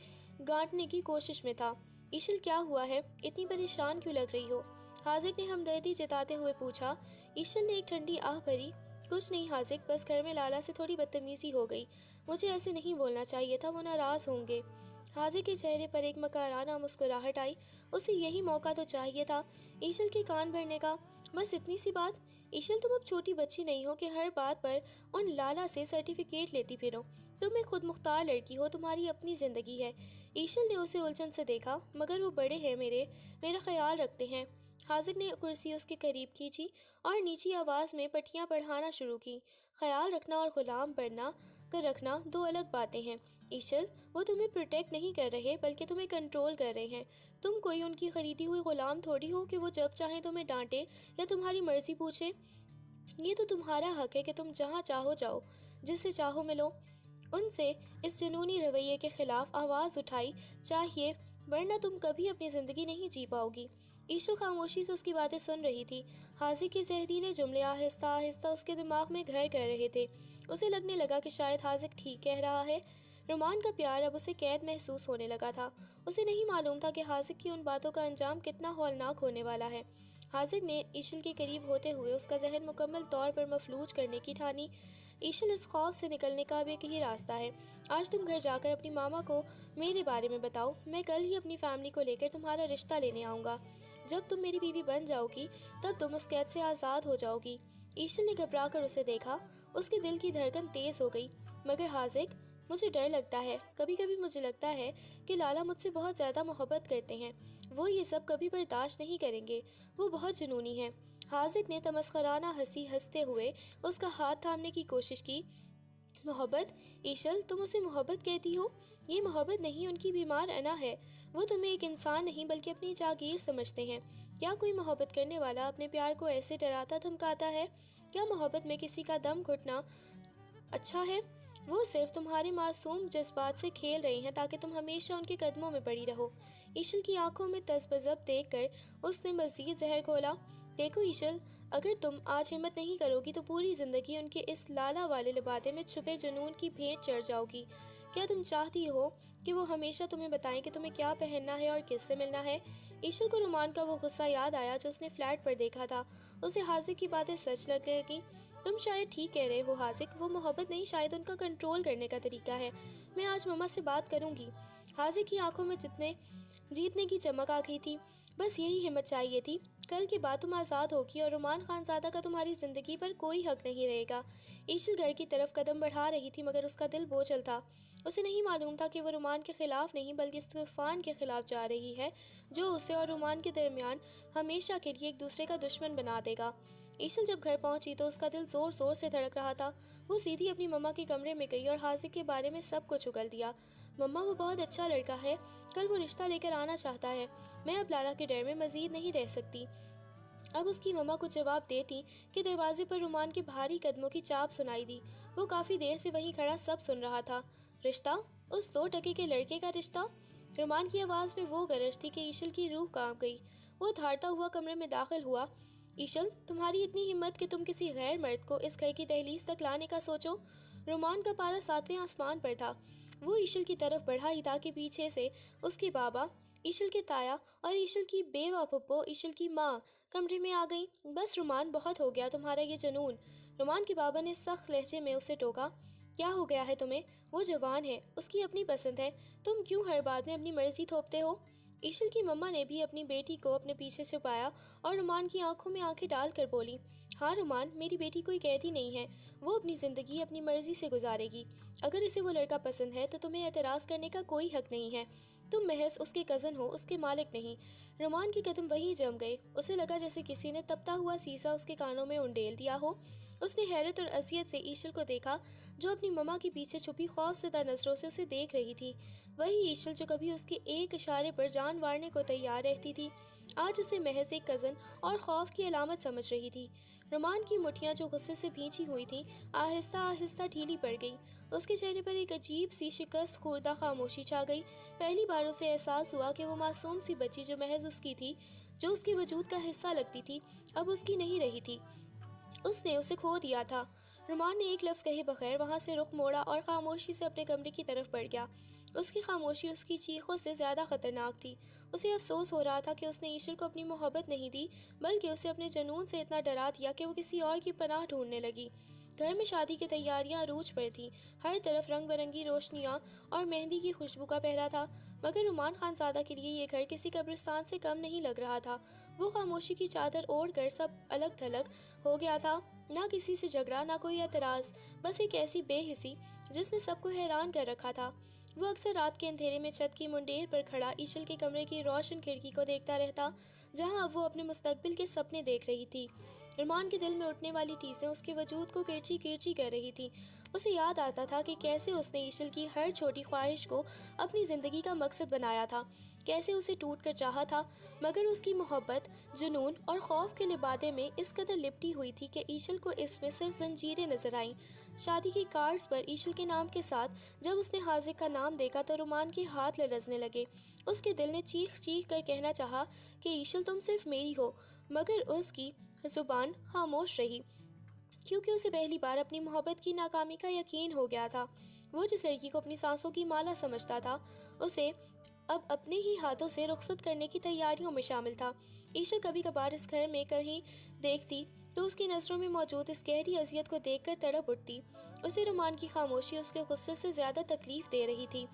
گانٹنے کی کوشش میں تھا۔ ایشل، کیا ہوا ہے؟ اتنی پریشان کیوں لگ رہی ہو؟ حاذق نے ہمدردی جتاتے ہوئے پوچھا۔ ایشل نے ایک ٹھنڈی آہ بھری۔ کچھ نہیں حاذق، بس گھر میں لالا سے تھوڑی بدتمیزی ہو گئی۔ مجھے ایسے نہیں بولنا چاہیے تھا، وہ ناراض ہوں گے۔ حاذق کے چہرے پر ایک مکارانہ مسکراہٹ آئی۔ اسے یہی موقع تو چاہیے تھا ایشل کے کان بھرنے کا۔ بس اتنی سی بات؟ ایشل، تم اب چھوٹی بچی نہیں ہو کہ ہر بات پر ان لالا سے سرٹیفکیٹ لیتی پھرو۔ تم ایک خود مختار لڑکی ہو، تمہاری اپنی زندگی ہے۔ ایشل نے اسے الجھن سے دیکھا۔ مگر وہ بڑے ہیں، میرا خیال رکھتے ہیں۔ حاذق نے کرسی اس کے قریب کھینچی اور نیچی آواز میں پٹیاں پڑھانا شروع کی۔ خیال رکھنا اور غلام بنا کر رکھنا دو الگ باتیں ہیں ایشل۔ وہ تمہیں پروٹیکٹ نہیں کر رہے بلکہ تمہیں کنٹرول کر رہے ہیں۔ تم کوئی ان کی خریدی ہوئی غلام تھوڑی ہو کہ وہ جب چاہیں تمہیں ڈانٹے یا تمہاری مرضی پوچھیں۔ یہ تو تمہارا حق ہے کہ تم جہاں چاہو جاؤ، جس سے چاہو ملو۔ ان سے اس جنونی رویے کے خلاف آواز اٹھائی چاہیے، ورنہ تم کبھی اپنی زندگی نہیں جی پاؤ گی۔ ایشل خاموشی سے اس کی باتیں سن رہی تھی۔ حاذق کے زہریلے جملے آہستہ آہستہ اس کے دماغ میں گھر کر رہے تھے۔ اسے لگنے لگا کہ شاید حاذق ٹھیک کہہ رہا ہے۔ رومان کا پیار اب اسے قید محسوس ہونے لگا تھا۔ اسے نہیں معلوم تھا کہ حاذق کی ان باتوں کا انجام کتنا ہولناک ہونے والا ہے۔ حاذق نے ایشل کے قریب ہوتے ہوئے اس کا ذہن مکمل طور پر مفلوج کرنے کی ٹھانی۔ ایشل، اس خوف سے نکلنے کا اب ایک ہی راستہ ہے۔ آج تم گھر جا کر اپنی ماما کو میرے بارے میں بتاؤ۔ میں کل ہی اپنی فیملی کو لے کر تمہارا رشتہ لینے آؤں گا۔ جب تم میری بیوی بن جاؤ گی تب تم اس قید سے آزاد ہو جاؤ گی۔ ایشل نے گھبرا کر اسے دیکھا۔ اس کے دل کی دھڑکن تیز ہو گئی۔ مگر حاذق، مجھے ڈر لگتا ہے۔ کبھی کبھی مجھے لگتا ہے کہ لالا مجھ سے بہت زیادہ محبت کرتے ہیں۔ وہ یہ سب کبھی برداشت نہیں کریں گے۔ وہ بہت جنونی ہیں۔ حاذق نے تمسخرانہ ہنسی ہنستے ہوئے اس کا ہاتھ تھامنے کی کوشش کی۔ محبت؟ ایشل، تم اسے محبت کہتی ہو؟ یہ محبت نہیں، ان کی بیمار انا ہے۔ وہ تمہیں ایک انسان نہیں بلکہ اپنی جاگیر سمجھتے ہیں۔ کیا کوئی محبت کرنے والا اپنے پیار کو ایسے ڈراتا دھمکاتا ہے؟ کیا محبت میں کسی کا دم گھٹنا اچھا ہے؟ وہ صرف تمہارے معصوم جذبات سے کھیل رہے ہیں تاکہ تم ہمیشہ ان کے قدموں میں پڑی رہو۔ ایشل کی آنکھوں میں تذبذب دیکھ کر اس نے مزید زہر گھولا۔ دیکھو ایشل، اگر تم آج ہمت نہیں کرو گی تو پوری زندگی ان کے اس لالا والے لبادے میں چھپے جنون کی بھینٹ چڑھ جاؤ گی۔ کیا تم چاہتی ہو کہ وہ ہمیشہ تمہیں بتائیں کہ تمہیں کیا پہننا ہے اور کس سے ملنا ہے؟ ایشل کو رومان کا وہ غصہ یاد آیا جو اس نے فلیٹ پر دیکھا تھا۔ اسے حاذق کی باتیں سچ لگنے لگیں۔ تم شاید ٹھیک کہہ رہے ہو حاذق، وہ محبت نہیں، شاید ان کا کنٹرول کرنے کا طریقہ ہے۔ میں آج مما سے بات کروں گی۔ حاذق کی آنکھوں میں جیتنے کی چمک آ گئی تھی۔ بس یہی ہمت چاہیے تھی۔ کل کے بعد تم آزاد ہوگی اور رومان خان زادہ کا تمہاری زندگی پر کوئی حق نہیں رہے گا۔ ایشل گھر کی طرف قدم بڑھا رہی تھی مگر اس کا دل بوجھل تھا۔ اسے نہیں معلوم تھا کہ وہ رومان کے خلاف نہیں بلکہ اس طوفان کے خلاف جا رہی ہے جو اسے اور رومان کے درمیان ہمیشہ کے لیے ایک دوسرے کا دشمن بنا دے گا۔ ایشل جب گھر پہنچی تو اس کا دل زور زور سے دھڑک رہا تھا۔ وہ سیدھی اپنی مما کے کمرے میں گئی اور حاذق کے بارے میں سب کچھ اگل دیا۔ مما، وہ بہت اچھا لڑکا ہے، کل وہ رشتہ لے کر آنا چاہتا ہے۔ میں اب لالا کے ڈر میں مزید نہیں رہ سکتی۔ اب اس کی مما کو جواب دیتی کہ دروازے پر رومان کے بھاری قدموں کی چاپ سنائی دی۔ وہ کافی دیر سے وہیں کھڑا سب سن رہا تھا۔ رشتہ؟ اس 2 ٹکے کے لڑکے کا رشتہ؟ رومان کی آواز میں وہ گرج تھی کہ ایشل کی روح کانپ گئی۔ وہ دھاڑتا ہوا کمرے میں داخل ہوا۔ ایشل، تمہاری اتنی ہمت کہ تم کسی غیر مرد کو اس گھر کی دہلیز تک لانے کا سوچو؟ رومان کا پارا 7ویں آسمان پر تھا۔ وہ ایشل کی طرف بڑھا ہی تھا کہ پیچھے سے اس کے بابا، ایشل کے تایا اور ایشل کی بیوہ پھپھو ایشل کی ماں کمرے میں آ گئیں۔ بس رومان، بہت ہو گیا تمہارا یہ جنون۔ رومان کے بابا نے سخت لہجے میں اسے ٹوکا۔ کیا ہو گیا ہے تمہیں؟ وہ جوان ہے، اس کی اپنی پسند ہے، تم کیوں ہر بات میں اپنی مرضی تھوپتے ہو؟ ایشل کی مما نے بھی اپنی بیٹی کو اپنے پیچھے چھپایا اور رومان کی آنکھوں میں آنکھیں ڈال کر بولی، ہاں رومان، میری بیٹی کوئی قیدی نہیں ہے، وہ اپنی زندگی اپنی مرضی سے گزارے گی۔ اگر اسے وہ لڑکا پسند ہے تو تمہیں اعتراض کرنے کا کوئی حق نہیں ہے۔ تم محض اس کے کزن ہو، اس کے مالک نہیں۔ رومان کے قدم وہیں جم گئے۔ اسے لگا جیسے کسی نے تپتا ہوا سیسا اس کے کانوں میں انڈیل دیا ہو۔ اس نے حیرت اور اذیت سے ایشل کو دیکھا جو اپنی مما کے پیچھے چھپی خوفزدہ نظروں سے اسے دیکھ رہی تھی۔ وہی ایشل جو کبھی اس کے ایک اشارے پر جان مارنے کو تیار رہتی تھی، آج اسے محض ایک کزن اور خوف کی علامت سمجھ رہی تھی۔ رومان کی مٹھیاں جو غصے سے بھینچی ہوئی تھیں آہستہ آہستہ ڈھیلی پڑ گئیں۔ اس کے چہرے پر ایک عجیب سی شکست خوردہ خاموشی چھا گئی۔ پہلی بار اسے احساس ہوا کہ وہ معصوم سی بچی جو محض اس کی تھی، جو اس کے وجود کا حصہ لگتی تھی، اب اس کی نہیں رہی تھی۔ اس نے اسے کھو دیا تھا۔ رومان نے ایک لفظ کہے بغیر وہاں سے رخ موڑا اور خاموشی سے اپنے کمرے کی طرف بڑھ گیا۔ اس کی خاموشی اس کی چیخوں سے زیادہ خطرناک تھی۔ اسے افسوس ہو رہا تھا کہ اس نے ایشل کو اپنی محبت نہیں دی، بلکہ اسے اپنے جنون سے اتنا ڈرا دیا کہ وہ کسی اور کی پناہ ڈھونڈنے لگی۔ گھر میں شادی کی تیاریاں عروج پر تھیں، ہر طرف رنگ برنگی روشنیاں اور مہندی کی خوشبو کا پہرا تھا، مگر رومان خان زادہ کے لیے یہ گھر کسی قبرستان سے کم نہیں لگ رہا تھا۔ وہ خاموشی کی چادر اوڑھ کر سب الگ تھلگ ہو گیا تھا، نہ کسی سے جھگڑا، نہ کوئی اعتراض، بس ایک ایسی بے حسی جس نے سب کو حیران کر رکھا تھا۔ وہ اکثر رات کے اندھیرے میں چھت کی منڈیر پر کھڑا ایشل کے کمرے کی روشن کھڑکی کو دیکھتا رہتا، جہاں اب وہ اپنے مستقبل کے سپنے دیکھ رہی تھی۔ رومان کے دل میں اٹھنے والی ٹیسیں اس کے وجود کو کرچی کرچی کر رہی تھیں۔ اسے یاد آتا تھا کہ کیسے اس نے ایشل کی ہر چھوٹی خواہش کو اپنی زندگی کا مقصد بنایا تھا، کیسے اسے ٹوٹ کر چاہا تھا، مگر اس کی محبت، جنون اور خوف کے لبادے میں اس قدر لپٹی ہوئی تھی کہ ایشل کو اس میں صرف زنجیریں نظر آئیں۔ شادی کی کارڈز پر ایشل کے نام کے ساتھ جب اس نے حاذق کا نام دیکھا تو رومان کے ہاتھ لرزنے لگے۔ اس کے دل نے چیخ چیخ کر کہنا چاہا کہ ایشل تم صرف میری ہو، مگر اس کی زبان خاموش رہی، کیونکہ اسے پہلی بار اپنی محبت کی ناکامی کا یقین ہو گیا تھا۔ وہ جس لڑکی کو اپنی سانسوں کی مالا سمجھتا تھا، اسے اب اپنے ہی ہاتھوں سے رخصت کرنے کی تیاریوں میں شامل تھا۔ ایشل کبھی کبھار اس گھر میں کہیں دیکھتی تو اس کی نظروں میں موجود اس گہری اذیت کو دیکھ کر تڑپ اٹھتی۔ اسے رومان کی خاموشی اس کے غصے سے زیادہ تکلیف دے رہی تھی۔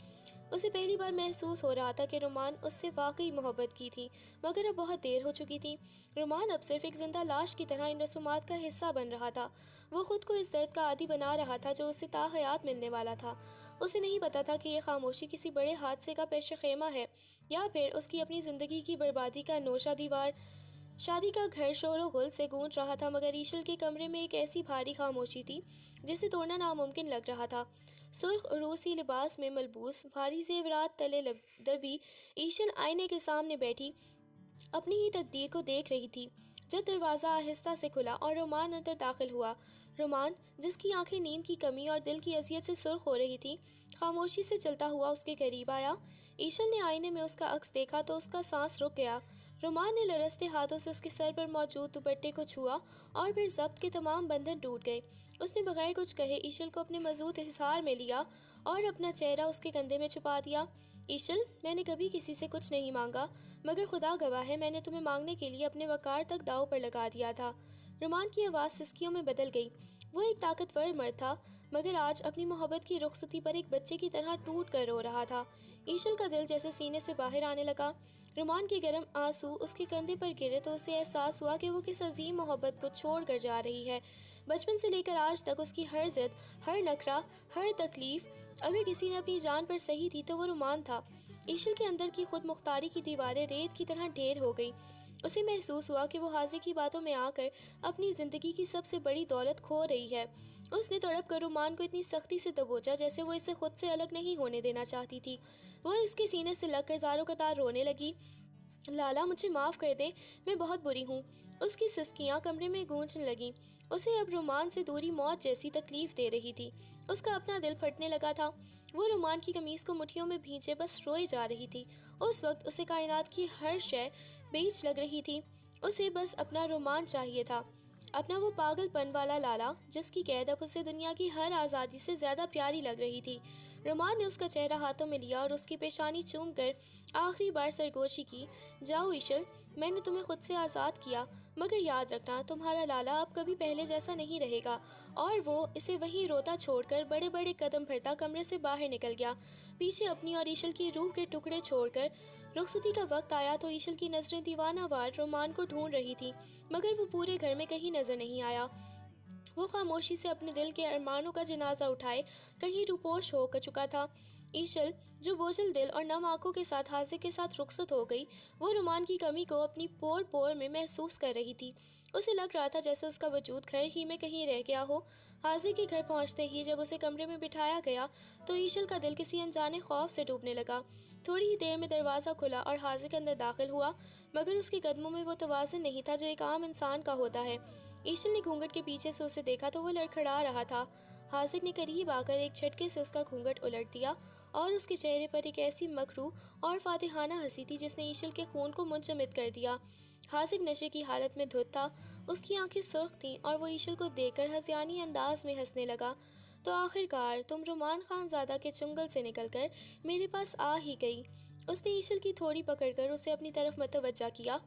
اسے پہلی بار محسوس ہو رہا تھا کہ رومان اس سے واقعی محبت کی تھی، مگر اب بہت دیر ہو چکی تھی۔ رومان اب صرف ایک زندہ لاش کی طرح ان رسومات کا حصہ بن رہا تھا۔ وہ خود کو اس درد کا عادی بنا رہا تھا جو اسے تا حیات ملنے والا تھا۔ اسے نہیں پتا تھا کہ یہ خاموشی کسی بڑے حادثے کا پیش خیمہ ہے یا پھر اس کی اپنی زندگی کی بربادی کا نوشہ دیوار۔ شادی کا گھر شور و غل سے گونج رہا تھا، مگر ایشل کے کمرے میں ایک ایسی بھاری خاموشی تھی جسے توڑنا ناممکن لگ رہا تھا۔ سرخ عروسی لباس میں ملبوس، بھاری زیورات تلے دبی ایشل آئینے کے سامنے بیٹھی اپنی ہی تقدیر کو دیکھ رہی تھی، جب دروازہ آہستہ سے کھلا اور رومان اندر داخل ہوا۔ رومان، جس کی آنکھیں نیند کی کمی اور دل کی اذیت سے سرخ ہو رہی تھی، خاموشی سے چلتا ہوا اس کے قریب آیا۔ ایشل نے آئینے میں اس کا عکس دیکھا تو اس کا سانس رک گیا۔ رومان نے لرزتے ہاتھوں سے اس کے سر پر موجود دوپٹے کو چھوا اور پھر ضبط کے تمام بندھن ٹوٹ گئے۔ اس نے بغیر کچھ کہے ایشل کو اپنے مضبوط حصار میں لیا اور اپنا چہرہ اس کے کندھے میں چھپا دیا۔ ایشل، میں نے کبھی کسی سے کچھ نہیں مانگا، مگر خدا گواہ ہے میں نے تمہیں مانگنے کے لیے اپنے وقار تک داؤ پر لگا دیا تھا۔ رومان کی آواز سسکیوں میں بدل گئی۔ وہ ایک طاقتور مرد تھا، مگر آج اپنی محبت کی رخصتی پر ایک بچے کی طرح ٹوٹ کر رو رہا تھا۔ ایشل کا دل جیسے سینے سے باہر آنے لگا۔ رومان کے گرم آنسو اس کے کندھے پر گرے تو اسے احساس ہوا کہ وہ کس عظیم محبت کو چھوڑ کر جا رہی ہے۔ بچپن سے لے کر آج تک اس کی ہر ضد، ہر نخرہ، ہر تکلیف اگر کسی نے اپنی جان پر سہی تھی تو وہ رومان تھا۔ ایشل کے اندر کی خود مختاری کی دیواریں ریت کی طرح ڈھیر ہو گئیں۔ اسے محسوس ہوا کہ وہ حاضر کی باتوں میں آ کر اپنی زندگی کی سب سے بڑی دولت کھو رہی ہے۔ اس نے تڑپ کر رومان کو اتنی سختی سے دبوچا جیسے وہ اسے خود سے الگ نہیں ہونے دینا چاہتی تھی۔ وہ اس کے سینے سے لگ کر زاروں قطار رونے لگی۔ لالا، مجھے معاف کر دیں، میں بہت بری ہوں۔ اس کی سسکیاں کمرے میں گونجنے لگیں۔ اسے اب رومان سے دوری موت جیسی تکلیف دے رہی تھی۔ اس کا اپنا دل پھٹنے لگا تھا۔ وہ رومان کی قمیص کو مٹھیوں میں بھینچے بس روئے جا رہی تھی۔ اس وقت اسے کائنات کی ہر شے بیج لگ رہی تھی۔ اسے بس اپنا رومان چاہیے تھا، اپنا وہ پاگل پن والا لالا جس کی قید اب اسے دنیا کی ہر آزادی سے زیادہ پیاری لگ رہی تھی۔ رومان نے اس کا چہرہ ہاتھوں میں لیا اور اس کی پیشانی چوم کر آخری بار سرگوشی کی۔ جاؤ ایشل، میں نے تمہیں خود سے آزاد کیا، مگر یاد رکھنا تمہارا لالا اب کبھی پہلے جیسا نہیں رہے گا۔ اور وہ اسے وہیں روتا چھوڑ کر بڑے بڑے قدم بھرتا کمرے سے باہر نکل گیا، پیچھے اپنی اور ایشل کی روح کے ٹکڑے چھوڑ کر۔ رخصتی کا وقت آیا تو ایشل کی نظریں دیوانہ وار رومان کو ڈھونڈ رہی تھی، مگر وہ پورے گھر میں کہیں نظر نہیں آیا۔ وہ خاموشی سے اپنے دل کے ارمانوں کا جنازہ اٹھائے کہیں روپوش ہو چکا تھا۔ ایشل جو بوجھل دل اور نم آنکھوں کے ساتھ حاضق کے ساتھ رخصت ہو گئی، وہ رومان کی کمی کو اپنی پور پور میں محسوس کر رہی تھی۔ اسے لگ رہا تھا جیسے اس کا وجود گھر ہی میں کہیں رہ گیا ہو۔ حاضق کے گھر پہنچتے ہی جب اسے کمرے میں بٹھایا گیا تو ایشل کا دل کسی انجانے خوف سے ڈوبنے لگا۔ تھوڑی ہی دیر میں دروازہ کھلا اور حاضق اندر داخل ہوا، مگر اس کے قدموں میں وہ توازن نہیں تھا جو ایک عام انسان کا ہوتا ہے۔ ایشل نے گھونگھٹ کے پیچھے سے اسے دیکھا تو وہ لڑکھڑا رہا تھا۔ حاضق نے قریب آ کر ایک جھٹکے سے اس کا گھونگھٹ الٹ دیا اور اس کے چہرے پر ایک ایسی مکروہ اور فاتحانہ ہنسی تھی جس نے ایشل کے خون کو منجمد کر دیا۔ حاذق نشے کی حالت میں دھت تھا، اس کی آنکھیں سرخ تھیں اور وہ ایشل کو دیکھ کر ہذیانی انداز میں ہنسنے لگا۔ تو آخر کار تم رومان خان زادہ کے چنگل سے نکل کر میرے پاس آ ہی گئی۔ اس نے ایشل کی تھوڑی پکڑ کر اسے اپنی طرف متوجہ کیا۔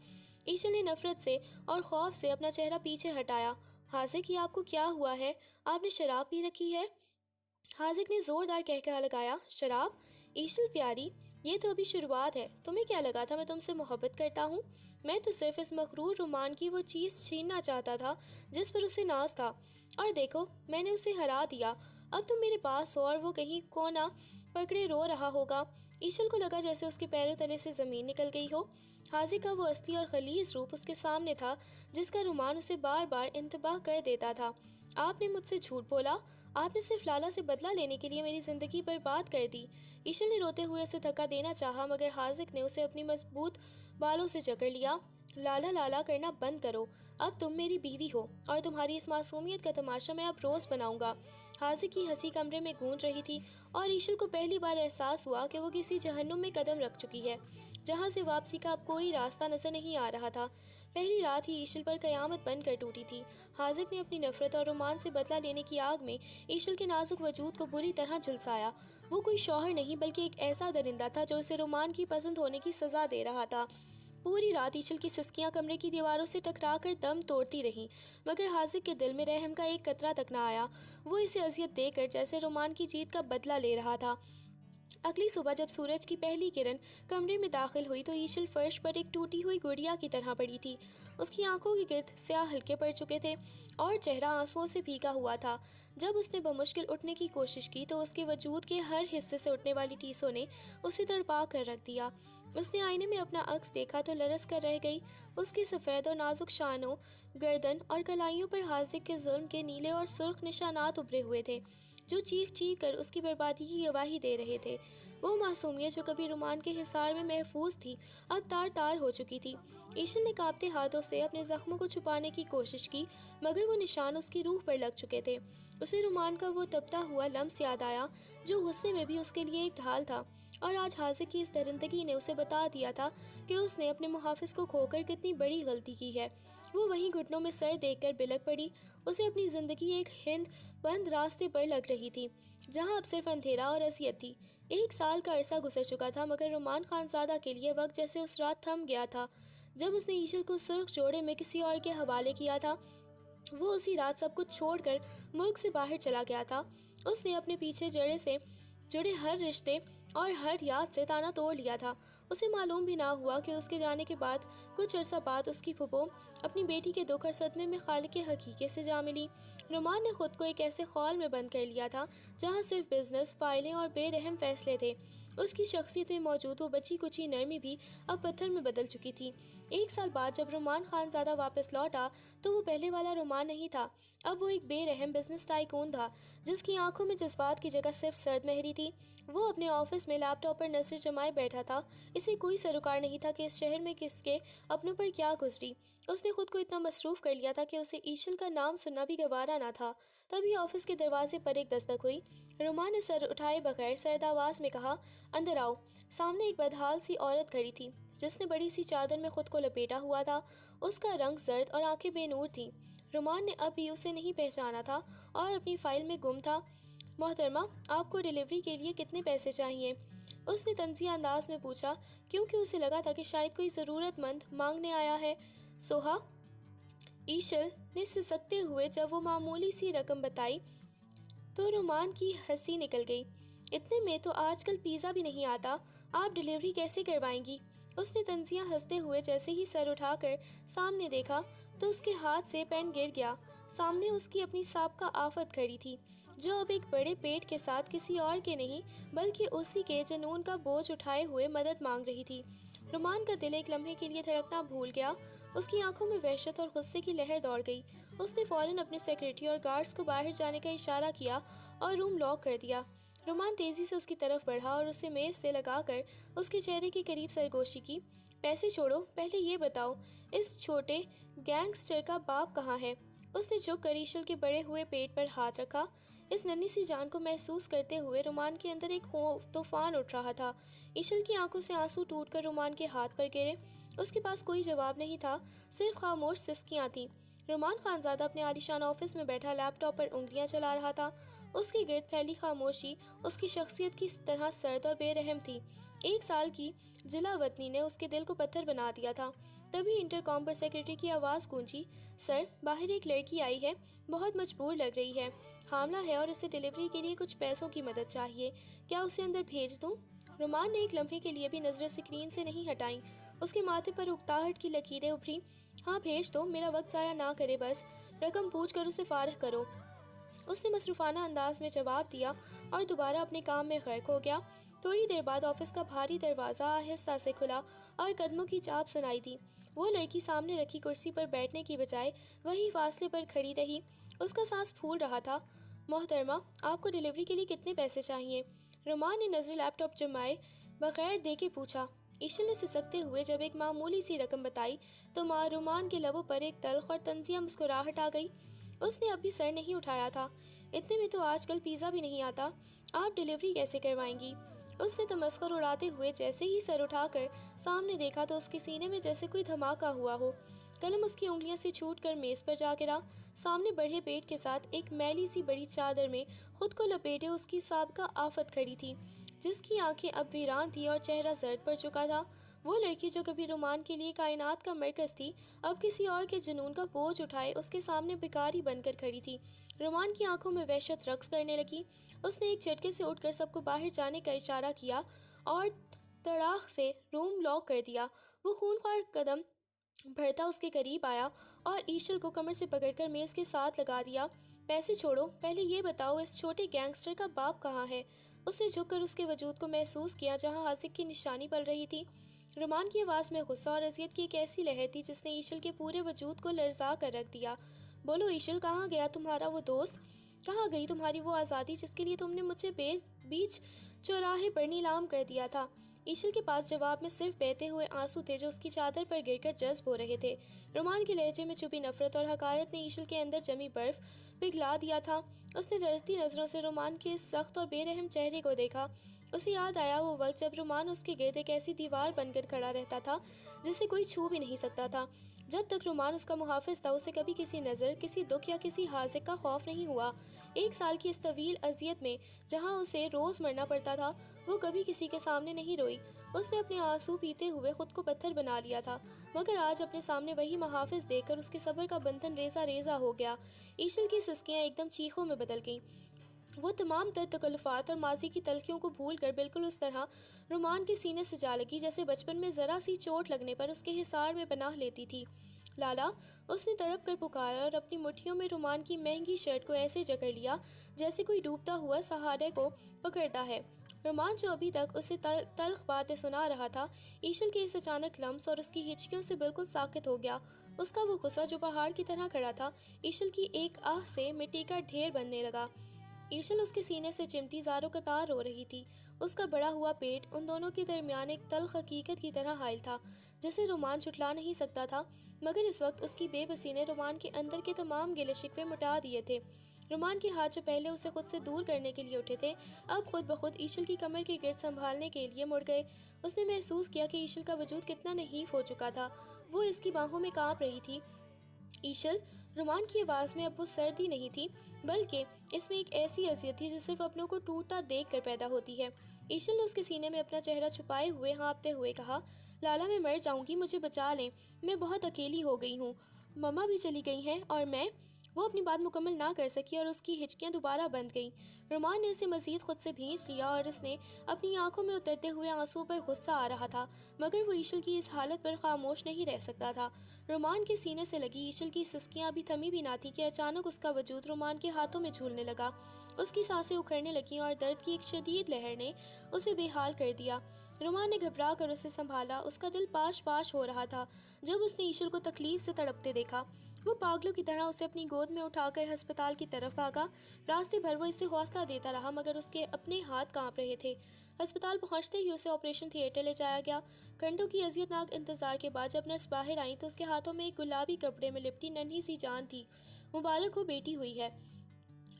ایشل نے نفرت سے اور خوف سے اپنا چہرہ پیچھے ہٹایا۔ حاذق یہ آپ کو کیا ہوا ہے؟ آپ نے شراب پی رکھی ہے؟ حاذق نے زوردار کہکہا لگایا۔ شراب؟ ایشل پیاری، یہ تو ابھی شروعات ہے۔ تمہیں کیا لگا تھا میں تم سے محبت کرتا ہوں؟ میں تو صرف اس مغرور رومان کی وہ چیز چھیننا چاہتا تھا جس پر اسے ناز تھا، اور دیکھو میں نے اسے ہرا دیا۔ اب تم میرے پاس ہو اور وہ کہیں کونا پکڑے رو رہا ہوگا۔ ایشل کو لگا جیسے اس کے پیروں تلے سے زمین نکل گئی ہو۔ حاذق کا وہ اصلی اور غلیظ روپ اس کے سامنے تھا جس کا رومان اسے بار بار انتباہ کر دیتا تھا۔ آپ نے مجھ سے جھوٹ بولا، آپ نے صرف لالا سے بدلہ لینے کے لیے میری زندگی برباد کر دی۔ ایشل نے روتے ہوئے اسے دھکا دینا چاہا مگر حاذق نے اسے اپنی مضبوط بالوں سے جکڑ لیا۔ لالا لالا کرنا بند کرو، اب تم میری بیوی ہو اور تمہاری اس معصومیت کا تماشا میں اب روز بناؤں گا۔ حاذق کی ہنسی کمرے میں گونج رہی تھی اور ایشل کو پہلی بار احساس ہوا کہ وہ کسی جہنم میں قدم رکھ چکی ہے جہاں سے واپسی کا اب کوئی راستہ نظر نہیں آ رہا تھا۔ پہلی رات ہی ایشل پر قیامت بن کر ٹوٹی تھی۔ حاذق نے اپنی نفرت اور رومان سے بدلہ لینے کی آگ میں ایشل کے نازک وجود کو بری طرح جھلسایا۔ وہ کوئی شوہر نہیں بلکہ ایک ایسا درندہ تھا جو اسے رومان کی پسند ہونے کی سزا دے رہا تھا۔ پوری رات ایشل کی سسکیاں کمرے کی دیواروں سے ٹکرا کر دم توڑتی رہیں مگر حاذق کے دل میں رحم کا ایک قطرہ تک نہ آیا۔ وہ اسے اذیت دے کر جیسے رومان کی جیت کا بدلہ لے رہا تھا۔ اگلی صبح جب سورج کی پہلی کرن کمرے میں داخل ہوئی تو ایشل فرش پر ایک ٹوٹی ہوئی گڑیا کی طرح پڑی تھی۔ اس کی آنکھوں کے گرد سیاہ حلقے پڑ چکے تھے اور چہرہ آنسوؤں سے بھیگا ہوا تھا۔ جب اس نے بمشکل اٹھنے کی کوشش کی تو اس کے وجود کے ہر حصے سے اٹھنے والی ٹیسوں نے اسے تڑپا کر رکھ دیا۔ اس نے آئینے میں اپنا عکس دیکھا تو لرز کر رہ گئی۔ اس کی سفید اور نازک شانوں، گردن اور کلائیوں پر حاذق کے ظلم کے نیلے اور سرخ نشانات ابھرے ہوئے تھے جو چیخ چیخ کر اس کی بربادی کی گواہی دے رہے تھے۔ وہ معصومیت جو کبھی رومان کے حصار میں محفوظ تھی اب تار تار ہو چکی تھی۔ ایشل نے کانپتے ہاتھوں سے اپنے زخموں کو چھپانے کی کوشش کی مگر وہ نشان اس کی روح پر لگ چکے تھے۔ اسے رومان کا وہ تپتا ہوا لمس یاد آیا جو غصے میں بھی اس کے لیے ایک ڈھال تھا، اور آج حاذق کی اس درندگی نے اسے بتا دیا تھا کہ اس نے اپنے محافظ کو کھو کر کتنی بڑی غلطی کی ہے۔ وہ وہیں گھٹنوں میں سر دیکھ کر بلک پڑی۔ اسے اپنی زندگی ایک ہند بند راستے پر لگ رہی تھی جہاں اب صرف اندھیرا اور اذیت تھی۔ 1 سال کا عرصہ گزر چکا تھا مگر رومان خان زادہ کے لیے وقت جیسے اس رات تھم گیا تھا جب اس نے ایشل کو سرخ جوڑے میں کسی اور کے حوالے کیا تھا۔ وہ اسی رات سب کچھ چھوڑ کر ملک سے باہر چلا گیا تھا۔ اس نے اپنے پیچھے جڑے سے جڑے ہر رشتے اور ہر یاد سے تانا توڑ لیا تھا۔ اسے معلوم بھی نہ ہوا کہ اس کے جانے کے بعد کچھ عرصہ بعد اس کی پھپھو اپنی بیٹی کے دکھ اور صدمے میں خالق حقیقی سے جا ملی۔ رومان نے خود کو ایک ایسے خول میں بند کر لیا تھا جہاں صرف بزنس، فائلیں اور بے رحم فیصلے تھے۔ اس کی شخصیت میں موجود وہ بچی کچی نرمی بھی اب پتھر میں بدل چکی تھی۔ 1 سال بعد جب رومان خان زادہ واپس لوٹا تو وہ پہلے والا رومان نہیں تھا۔ اب وہ ایک بے رحم بزنس ٹائکون تھا جس کی آنکھوں میں جذبات کی جگہ صرف سرد مہری تھی۔ وہ اپنے آفس میں لیپ ٹاپ پر نظر جمائے بیٹھا تھا۔ اسے کوئی سروکار نہیں تھا کہ اس شہر میں کس کے اپنوں پر کیا گزری۔ اس نے خود کو اتنا مصروف کر لیا تھا کہ اسے ایشل کا نام سننا بھی گوارا نہ تھا۔ تبھی آفس کے دروازے پر ایک دستک ہوئی۔ رومان نے سر اٹھائے بغیر سرد آواز میں کہا، اندر آؤ۔ سامنے ایک بدحال سی عورت کھڑی تھی جس نے بڑی سی چادر میں خود کو لپیٹا ہوا تھا۔ اس کا رنگ زرد اور آنکھیں بے نور تھیں۔ رومان نے اب بھی اسے نہیں پہچانا تھا اور اپنی فائل میں گم تھا۔ محترمہ، آپ کو ڈیلیوری کے لیے کتنے پیسے چاہیے؟ اس نے طنزیہ انداز میں پوچھا کیونکہ اسے لگا تھا کہ شاید کوئی ضرورت مند مانگنے آیا ہے۔ سوہا، ایشل نے سسکتے ہوئے جب وہ معمولی سی رقم بتائی تو رومان کی ہنسی نکل گئی۔ اتنے میں تو آج کل پیزا بھی نہیں آتا، آپ ڈیلیوری کیسے کروائیں گی؟ اس نے طنزیہ ہنستے ہوئے جیسے ہی سر اٹھا کر سامنے دیکھا تو اس کے ہاتھ سے پین گر گیا۔ سامنے اس کی اپنی سابقہ آفت کھڑی تھی، جو اب ایک بڑے پیٹ کے ساتھ کسی اور کے نہیں بلکہ اسی کے جنون کا بوجھ اٹھائے ہوئے مدد مانگ رہی تھی۔ رومان کا دل ایک لمحے کے لیے دھڑکنا بھول گیا، اس کی آنکھوں میں وحشت اور غصے کی لہر دوڑ گئی۔ اس نے فوراً اپنے سیکرٹری اور گارڈز کو باہر جانے کا اشارہ کیا اور روم لاک کر دیا۔ رومان تیزی سے اس کی طرف بڑھا اور اسے میز سے لگا کر اس کے چہرے کے قریب سرگوشی کی۔ پیسے چھوڑو، پہلے یہ بتاؤ اس چھوٹے گینگسٹر کا باپ کہاں ہے؟ اس نے جھک کر ایشل کے بڑے ہوئے پیٹ پر ہاتھ رکھا۔ اس ننھی سی جان کو محسوس کرتے ہوئے رومان کے اندر ایک طوفان اٹھ رہا تھا۔ ایشل کی آنکھوں سے آنسو ٹوٹ کر رومان کے ہاتھ پر گرے۔ اس کے پاس کوئی جواب نہیں تھا، صرف خاموش سسکیاں تھیں۔ رومان خانزادہ اپنے عالیشان آفس میں بیٹھا لیپ ٹاپ پر انگلیاں چلا رہا تھا۔ اس کے گرد پھیلی خاموشی اس کی شخصیت کی طرح سرد اور بے رحم تھی۔ 1 سال کی جلا وطنی نے اس کے دل کو پتھر بنا دیا تھا۔ تبھی انٹرکام پر سیکرٹری کی آواز گونجی، سر، باہر ایک لڑکی آئی ہے، بہت مجبور لگ رہی ہے، حاملہ ہے اور اسے ڈیلیوری کے لیے کچھ پیسوں کی مدد چاہیے، کیا اسے اندر بھیج دوں؟ رومان نے ایک لمحے کے لیے بھی نظریں اسکرین سے نہیں ہٹائیں۔ اس کے ماتھے پر اکتاہٹ کی لکیریں ابھری۔ ہاں بھیج دو، میرا وقت ضائع نہ کرے، بس رقم پوچھ کر اسے فارغ کرو۔ اس نے مصروفانہ انداز میں جواب دیا اور دوبارہ اپنے کام میں غرق ہو گیا۔ تھوڑی دیر بعد آفس کا بھاری دروازہ آہستہ سے کھلا اور قدموں کی چاپ سنائی دی۔ وہ لڑکی سامنے رکھی کرسی پر بیٹھنے کی بجائے وہیں فاصلے پر کھڑی رہی۔ اس کا سانس پھول رہا تھا۔ محترمہ، آپ کو ڈیلیوری کے لیے کتنے پیسے چاہیے؟ رومان نے نظر لیپ ٹاپ جمائے بغیر دیکھے پوچھا۔ ایشل نے سسکتے ہوئے جب ایک معمولی سی رقم بتائی تو رومان کے لبوں پر ایک تلخ اور طنزیہ مسکراہٹ آ گئی۔ اس نے ابھی سر نہیں اٹھایا تھا۔ اتنے میں تو آج کل پیزا بھی نہیں آتا، آپ ڈیلیوری کیسے کروائیں گی؟ اس نے تمسخر اڑاتے ہوئے جیسے ہی سر اٹھا کر سامنے دیکھا تو اس کے سینے میں جیسے کوئی دھماکہ ہوا ہو۔ قلم اس کی انگلیوں سے چھوٹ کر میز پر جا گرا۔ سامنے بڑھے پیٹ کے ساتھ ایک میلی سی بڑی چادر میں خود کو لپیٹے اس کی سابقہ آفت کھڑی تھی، جس کی آنکھیں اب ویران تھی اور چہرہ زرد پڑ چکا تھا۔ وہ لڑکی جو کبھی رومان کے لیے کائنات کا مرکز تھی، اب کسی اور کے جنون کا بوجھ اٹھائے اس کے سامنے بھکاری بن کر کھڑی تھی۔ رومان کی آنکھوں میں وحشت رقص کرنے لگی۔ اس نے ایک جھٹکے سے اٹھ کر سب کو باہر جانے کا اشارہ کیا اور تڑاق سے روم لاک کر دیا۔ وہ خونخوار قدم بڑھتا اس کے قریب آیا اور ایشل کو کمر سے پکڑ کر میز کے ساتھ لگا دیا۔ پیسے چھوڑو، پہلے یہ بتاؤ اس چھوٹے گینگسٹر کا باپ کہاں ہے؟ اس نے جھک کر اس کے وجود کو محسوس کیا جہاں ہاسک کی نشانی پل رہی تھی۔ رومان کی آواز میں غصہ اور اذیت کی ایک ایسی لہر تھی جس نے ایشل کے پورے وجود کو لرزا کر رکھ دیا۔ بولو ایشل، کہاں گیا تمہارا وہ دوست؟ کہاں گئی تمہاری وہ آزادی جس کے لیے تم نے مجھے بیچ چوراہے پر نیلام کر دیا تھا؟ ایشل کے پاس جواب میں صرف بہتے ہوئے آنسو تھے جو اس کی چادر پر گر کر جذب ہو رہے تھے۔ رومان کے لہجے میں چھپی نفرت اور حقارت نے ایشل کے اندر جمی برف پگھلا دیا تھا۔ اس نے لرزتی نظروں سے رومان کے اس سخت اور بے رحم چہرے کو دیکھا۔ اسے یاد آیا وہ وقت جب رومان اس کے گرد ایک ایسی دیوار بن کر کھڑا رہتا تھا جسے کوئی چھو بھی نہیں سکتا تھا۔ جب تک رومان اس کا محافظ تھا اسے کبھی کسی نظر، کسی دکھ یا کسی حاذق کا خوف نہیں ہوا۔ 1 سال کی اس طویل اذیت میں جہاں اسے روز مرنا پڑتا تھا، وہ کبھی کسی کے سامنے نہیں روئی۔ اس نے اپنے آنسو پیتے ہوئے خود کو پتھر بنا لیا تھا، مگر آج اپنے سامنے وہی محافظ دیکھ کر اس کے صبر کا بندھن ریزہ ریزہ ہو گیا۔ ایشل کی سسکیاں ایک دم چیخوں میں بدل گئیں۔ وہ تمام تر تکلفات اور ماضی کی تلخیوں کو بھول کر بالکل اس طرح رومان کے سینے سے جا لگی جیسے بچپن میں ذرا سی چوٹ لگنے پر اس کے حصار میں پناہ لیتی تھی۔ لالا، اس نے تڑپ کر پکارا اور اپنی مٹھیوں میں رومان کی مہنگی شرٹ کو ایسے جکڑ لیا جیسے کوئی ڈوبتا ہوا سہارے کو پکڑتا ہے۔ رومان جو ابھی تک اسے تلخ باتیں سنا رہا تھا، ایشل کے اس اچانک لمس اور اس کی ہچکیوں سے بالکل ساکت ہو گیا۔ اس کا وہ غصہ جو پہاڑ کی طرح کھڑا تھا، ایشل کی ایک آہ سے مٹی کا ڈھیر بننے لگا۔ ایشل اس کے سینے سے چمٹی زاروں قطار رو رہی تھی۔ اس کا بڑا ہوا پیٹ ان دونوں کے درمیان ایک تلخ حقیقت کی طرح حائل تھا جسے رومان جھٹلا نہیں سکتا تھا، مگر اس وقت اس کی بے بسی نے رومان کے اندر کے تمام گلے شکوے مٹا دیے تھے۔ رومان کے ہاتھ جو پہلے اسے خود سے دور کرنے کے لیے اٹھے تھے، اب خود بخود ایشل کی کمر کے گرد سنبھالنے کے لیے مڑ گئے۔ اس نے محسوس کیا کہ ایشل کا وجود کتنا نحیف ہو چکا تھا، وہ اس کی باہوں میں کانپ رہی تھی۔ ایشل، رومان کی آواز میں اب وہ سردی نہیں تھی، بلکہ اس میں ایک ایسی اذیت تھی جو صرف اپنوں کو ٹوٹتا دیکھ کر پیدا ہوتی ہے۔ ایشل نے اس کے سینے میں اپنا چہرہ چھپائے ہوئے ہانپتے ہوئے کہا، لالا، میں مر جاؤں گی، مجھے بچا لیں، میں بہت اکیلی ہو گئی ہوں، مما بھی چلی گئی ہیں اور میں… وہ اپنی بات مکمل نہ کر سکی اور اس کی ہچکیاں دوبارہ بند گئیں۔ رومان نے اسے مزید خود سے بھینچ لیا اور اس نے اپنی آنکھوں میں اترتے ہوئے آنسو پر غصہ آ رہا تھا، مگر وہ ایشل کی اس حالت پر خاموش نہیں رہ سکتا تھا۔ رومان کے سینے سے لگی ایشل کی سسکیاں ابھی تھمی بھی نہ تھی کہ اچانک اس کا وجود رومان کے ہاتھوں میں جھولنے لگا۔ اس کی سانسیں اکھڑنے لگیں اور درد کی ایک شدید لہر نے اسے بے حال کر دیا۔ رومان نے گھبرا کر اسے سنبھالا، اس کا دل پاش پاش ہو رہا تھا جب اس نے ایشل کو تکلیف سے تڑپتے دیکھا۔ وہ پاگلوں کی طرح اسے اپنی گود میں اٹھا کر ہسپتال کی طرف بھاگا۔ راستے بھر وہ اسے حوصلہ دیتا رہا مگر اس کے اپنے ہاتھ کانپ رہے تھے۔ ہسپتال پہنچتے ہی اسے آپریشن تھیٹر لے جایا گیا۔ گھنٹوں کی اذیت ناک انتظار کے بعد جب نرس باہر آئیں تو اس کے ہاتھوں میں ایک گلابی کپڑے میں لپٹی ننھی سی جان تھی۔ مبارک ہو، بیٹی ہوئی ہے،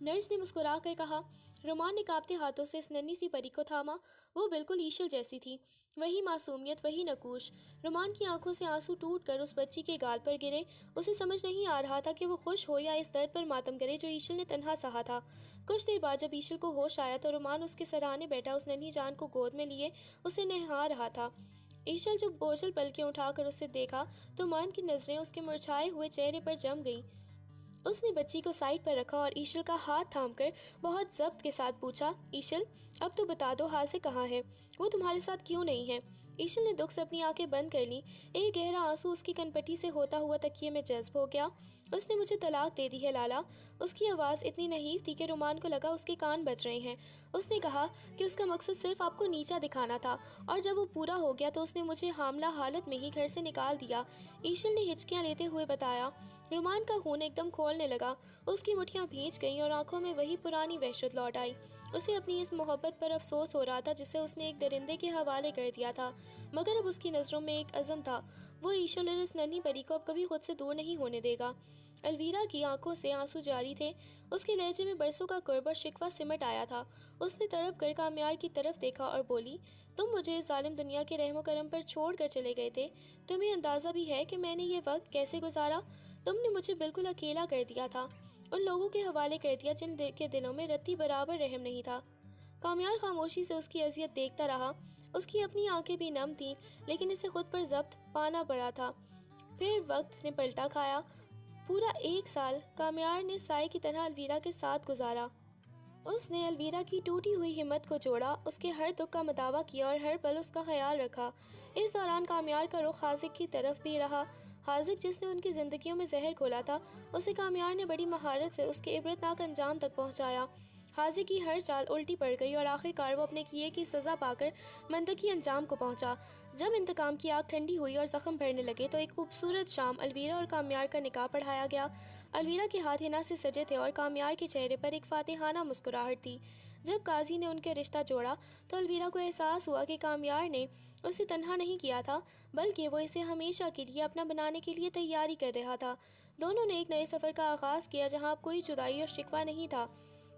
نرس نے مسکرا کر کہا۔ رومان نے کانپتے ہاتھوں سے اس ننھی سی پری کو تھاما۔ وہ بالکل ایشل جیسی تھی، وہی معصومیت، وہی نقوش۔ رومان کی آنکھوں سے آنسو ٹوٹ کر اس بچی کے گال پر گرے۔ اسے سمجھ نہیں آ رہا تھا کہ وہ خوش ہو یا اس درد پر ماتم کرے جو ایشل نے تنہا سہا تھا۔ کچھ دیر بعد جب ایشل کو ہوش آیا تو رومان اس کے سرانے بیٹھا اس ننھی جان کو گود میں لیے اسے نہلا رہا تھا۔ ایشل جو بوجھل پلکیں اٹھا کر اسے دیکھا تو مان کی نظریں اس کے مرجھائے ہوئے چہرے پر جم گئیں۔ اس نے بچی کو سائڈ پر رکھا اور ایشل کا ہاتھ تھام کر بہت ضبط کے ساتھ پوچھا، ایشل اب تو بتا دو حاضر کہاں ہے؟ وہ تمہارے ساتھ کیوں نہیں ہے؟ ایشل نے دکھ سے اپنی آنکھیں بند کر لیں۔ ایک گہرا آنسو اس کی کنپٹی سے ہوتا ہوا تکیے میں جذب ہو گیا۔ اس نے مجھے طلاق دے دی ہے لالا۔ اس کی آواز اتنی نحیف تھی کہ رومان کو لگا اس کے کان بج رہے ہیں۔ اس نے کہا کہ اس کا مقصد صرف آپ کو نیچا دکھانا تھا اور جب وہ پورا ہو گیا تو اس نے مجھے حاملہ حالت میں ہی گھر سے نکال دیا، ایشل نے ہچکیاں لیتے ہوئے بتایا۔ رومان کا خون ایک دم کھولنے لگا، اس کی مٹھیاں بھیج گئیں اور آنکھوں میں وہی پرانی وحشت لوٹ آئی۔ اسے اپنی اس محبت پر افسوس ہو رہا تھا جسے اس نے ایک درندے کے حوالے کر دیا تھا، مگر اب اس کی نظروں میں ایک عزم تھا، وہ ایشل اور اس ننھی پری کو اب کبھی خود سے دور نہیں ہونے دے گا۔ الویرا کی آنکھوں سے آنسو جاری تھے، اس کے لہجے میں برسوں کا قرب اور شکوہ سمٹ آیا تھا۔ اس نے تڑپ کر کامیار کی طرف دیکھا اور بولی، تم مجھے اس ظالم دنیا کے رحم و کرم پر چھوڑ کر چلے گئے تھے، تمہیں اندازہ بھی ہے کہ میں نے یہ وقت کیسے گزارا؟ تم نے مجھے بالکل اکیلا کر دیا تھا، ان لوگوں کے حوالے کر دیا جن کے دلوں میں رتی برابر رحم نہیں تھا۔ کامیار خاموشی سے اس کی اذیت دیکھتا رہا، اس کی اپنی آنکھیں بھی نم تھیں لیکن اسے خود پر ضبط پانا پڑا تھا۔ پھر وقت نے پلٹا کھایا۔ پورا 1 سال کامیار نے سائے کی طرح الویرا کے ساتھ گزارا۔ اس نے الویرا کی ٹوٹی ہوئی ہمت کو جوڑا، اس کے ہر دکھ کا مداوع کیا اور ہر پل اس کا خیال رکھا۔ اس دوران کامیار کا رخ حاذق کی طرف بھی رہا۔ حاذق جس نے ان کی زندگیوں میں زہر گھولا تھا، اسے کامیار نے بڑی مہارت سے اس کے عبرتناک انجام تک پہنچایا۔ حاذق کی ہر چال الٹی پڑ گئی اور آخر کار وہ اپنے کیے کی سزا پا کر منطقی انجام کو پہنچا۔ جب انتقام کی آگ ٹھنڈی ہوئی اور زخم بھرنے لگے تو ایک خوبصورت شام الویرا اور کامیار کا نکاح پڑھایا گیا۔ الویرا کے ہاتھ حنا سے سجے تھے اور کامیار کے چہرے پر ایک فاتحانہ مسکراہٹ تھی۔ جب قاضی نے ان کے رشتہ جوڑا تو الویرا کو احساس ہوا کہ کامیار نے اسے تنہا نہیں کیا تھا بلکہ وہ اسے ہمیشہ کے لیے اپنا بنانے کے لیے تیاری کر رہا تھا۔ دونوں نے ایک نئے سفر کا آغاز کیا جہاں اب کوئی جدائی اور شکوہ نہیں تھا۔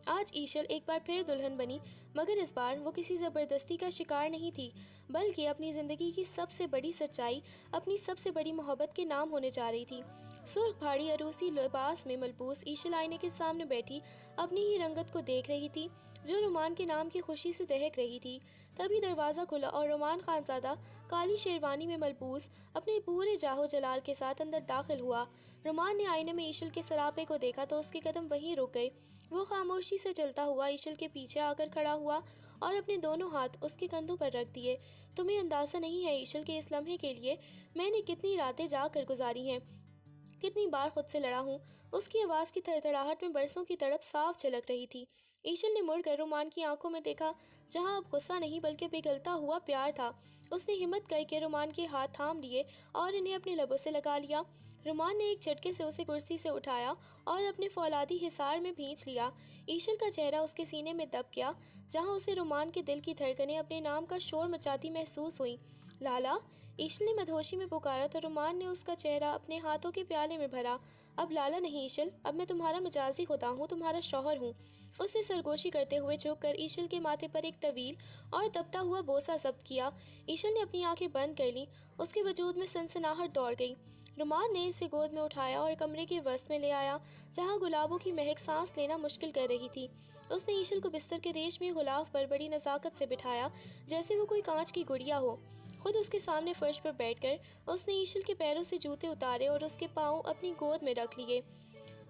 آج ایشل ایک بار پھر دلہن بنی، مگر اس بار وہ کسی زبردستی کا شکار نہیں تھی بلکہ اپنی زندگی کی سب سے بڑی سچائی، اپنی سب سے بڑی محبت کے نام ہونے جا رہی تھی۔ سرخ پہاڑی عروسی لباس میں ملبوس ایشل آئینے کے سامنے بیٹھی اپنی ہی رنگت کو دیکھ رہی تھی جو رومان کے نام کی خوشی سے دہک رہی تھی۔ تبھی دروازہ کھلا اور رومان خانزادہ کالی شیروانی میں ملبوس اپنے پورے جاہو جلال کے ساتھ اندر داخل ہوا۔ رومان نے آئینے میں ایشل کے سراپے کو دیکھا تو اس کے قدم وہیں رک گئے۔ وہ خاموشی سے چلتا ہوا ایشل کے پیچھے آ کر کھڑا ہوا اور اپنے دونوں ہاتھ اس کے کندھوں پر رکھ دیے۔ تمہیں اندازہ نہیں ہے ایشل کے اس لمحے کے لیے میں نے کتنی راتیں جاگ کر گزاری ہیں، کتنی بار خود سے لڑا ہوں۔ اس کی آواز کی تھڑتھڑاہٹ میں برسوں کی تڑپ صاف جھلک رہی تھی۔ ایشل نے مڑ کر رومان کی آنکھوں میں دیکھا جہاں اب غصہ نہیں بلکہ پگھلتا ہوا پیار تھا۔ اس نے ہمت کر کے رومان کے ہاتھ تھام لیے اور انہیں اپنے لبوں سے لگا لیا۔ رومان نے ایک جھٹکے سے اسے کرسی سے اٹھایا اور اپنے فولادی حصار میں بھینچ لیا۔ ایشل کا چہرہ اس کے سینے میں دب گیا جہاں اسے رومان کے دل کی دھڑکنیں اپنے نام کا شور مچاتی محسوس ہوئیں۔ لالا، ایشل نے مدہوشی میں پکارا تو رومان نے اس کا چہرہ اپنے ہاتھوں کے پیالے میں بھرا۔ اب لالا نہیں ایشل، اب میں تمہارا مجازی خدا ہوں، تمہارا شوہر ہوں۔ اس نے سرگوشی کرتے ہوئے جھک کر ایشل کے ماتھے پر ایک طویل اور دبتا ہوا بوسہ ضبط کیا۔ ایشل نے اپنی آنکھیں بند کر لیں، اس کے وجود میں سنسناہٹ دوڑ گئی۔ رومان نے اسے گود میں اٹھایا اور کمرے کے وسط میں لے آیا جہاں گلابوں کی مہک سانس لینا مشکل کر رہی تھی۔ اس نے ایشل کو بستر کے ریشمی غلاف پر بڑی نزاکت سے بٹھایا جیسے وہ کوئی کانچ کی گڑیا ہو۔ خود اس کے سامنے فرش پر بیٹھ کر اس نے ایشل کے پیروں سے جوتے اتارے اور اس کے پاؤں اپنی گود میں رکھ لیے۔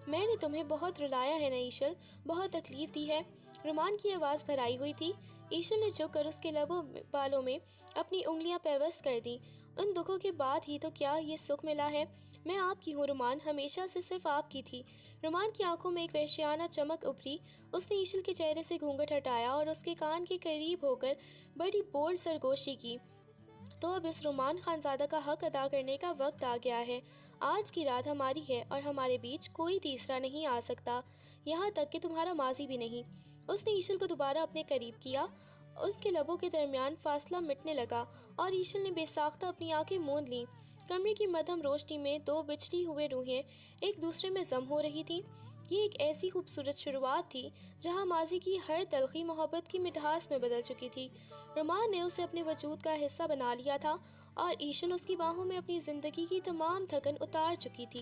میں نے تمہیں بہت رلایا ہے نا ایشل، بہت تکلیف دی ہے؟ رومان کی آواز بھرائی ہوئی تھی۔ ایشل نے جھک کر اس کے لبوں بالوں میں اپنی انگلیاں پیوست کر دیں۔ ان دکھوں کے بعد ہی تو کیا یہ سکھ ملا ہے؟ میں آپ کی ہوں رومان، ہمیشہ سے صرف آپ کی تھی۔ رومان کی آنکھوں میں ایک وحشیانہ چمک ابھری۔ اس نے ایشل کے چہرے سے گھونگھٹ ہٹایا اور اس کے کان کے قریب ہو کر بڑی بولڈ سرگوشی کی۔ تو اب اس رومان خانزادہ کا حق ادا کرنے کا وقت آ گیا ہے۔ آج کی رات ہماری ہے اور ہمارے بیچ کوئی تیسرا نہیں آ سکتا، یہاں تک کہ تمہارا ماضی بھی نہیں۔ اس نے ایشل کو دوبارہ اپنے قریب کیا۔ ان کے لبوں کے درمیان فاصلہ مٹنے لگا اور ایشل نے بے ساختہ اپنی آنکھیں موند لیں۔ کمرے کی مدھم روشنی میں دو بچھڑی ہوئے روحیں ایک دوسرے میں ضم ہو رہی تھیں۔ یہ ایک ایسی خوبصورت شروعات تھی جہاں ماضی کی ہر تلخی محبت کی مٹھاس میں بدل چکی تھی۔ رومان نے اسے اپنے وجود کا حصہ بنا لیا تھا اور ایشل اس کی باہوں میں اپنی زندگی کی تمام تھکن اتار چکی تھی۔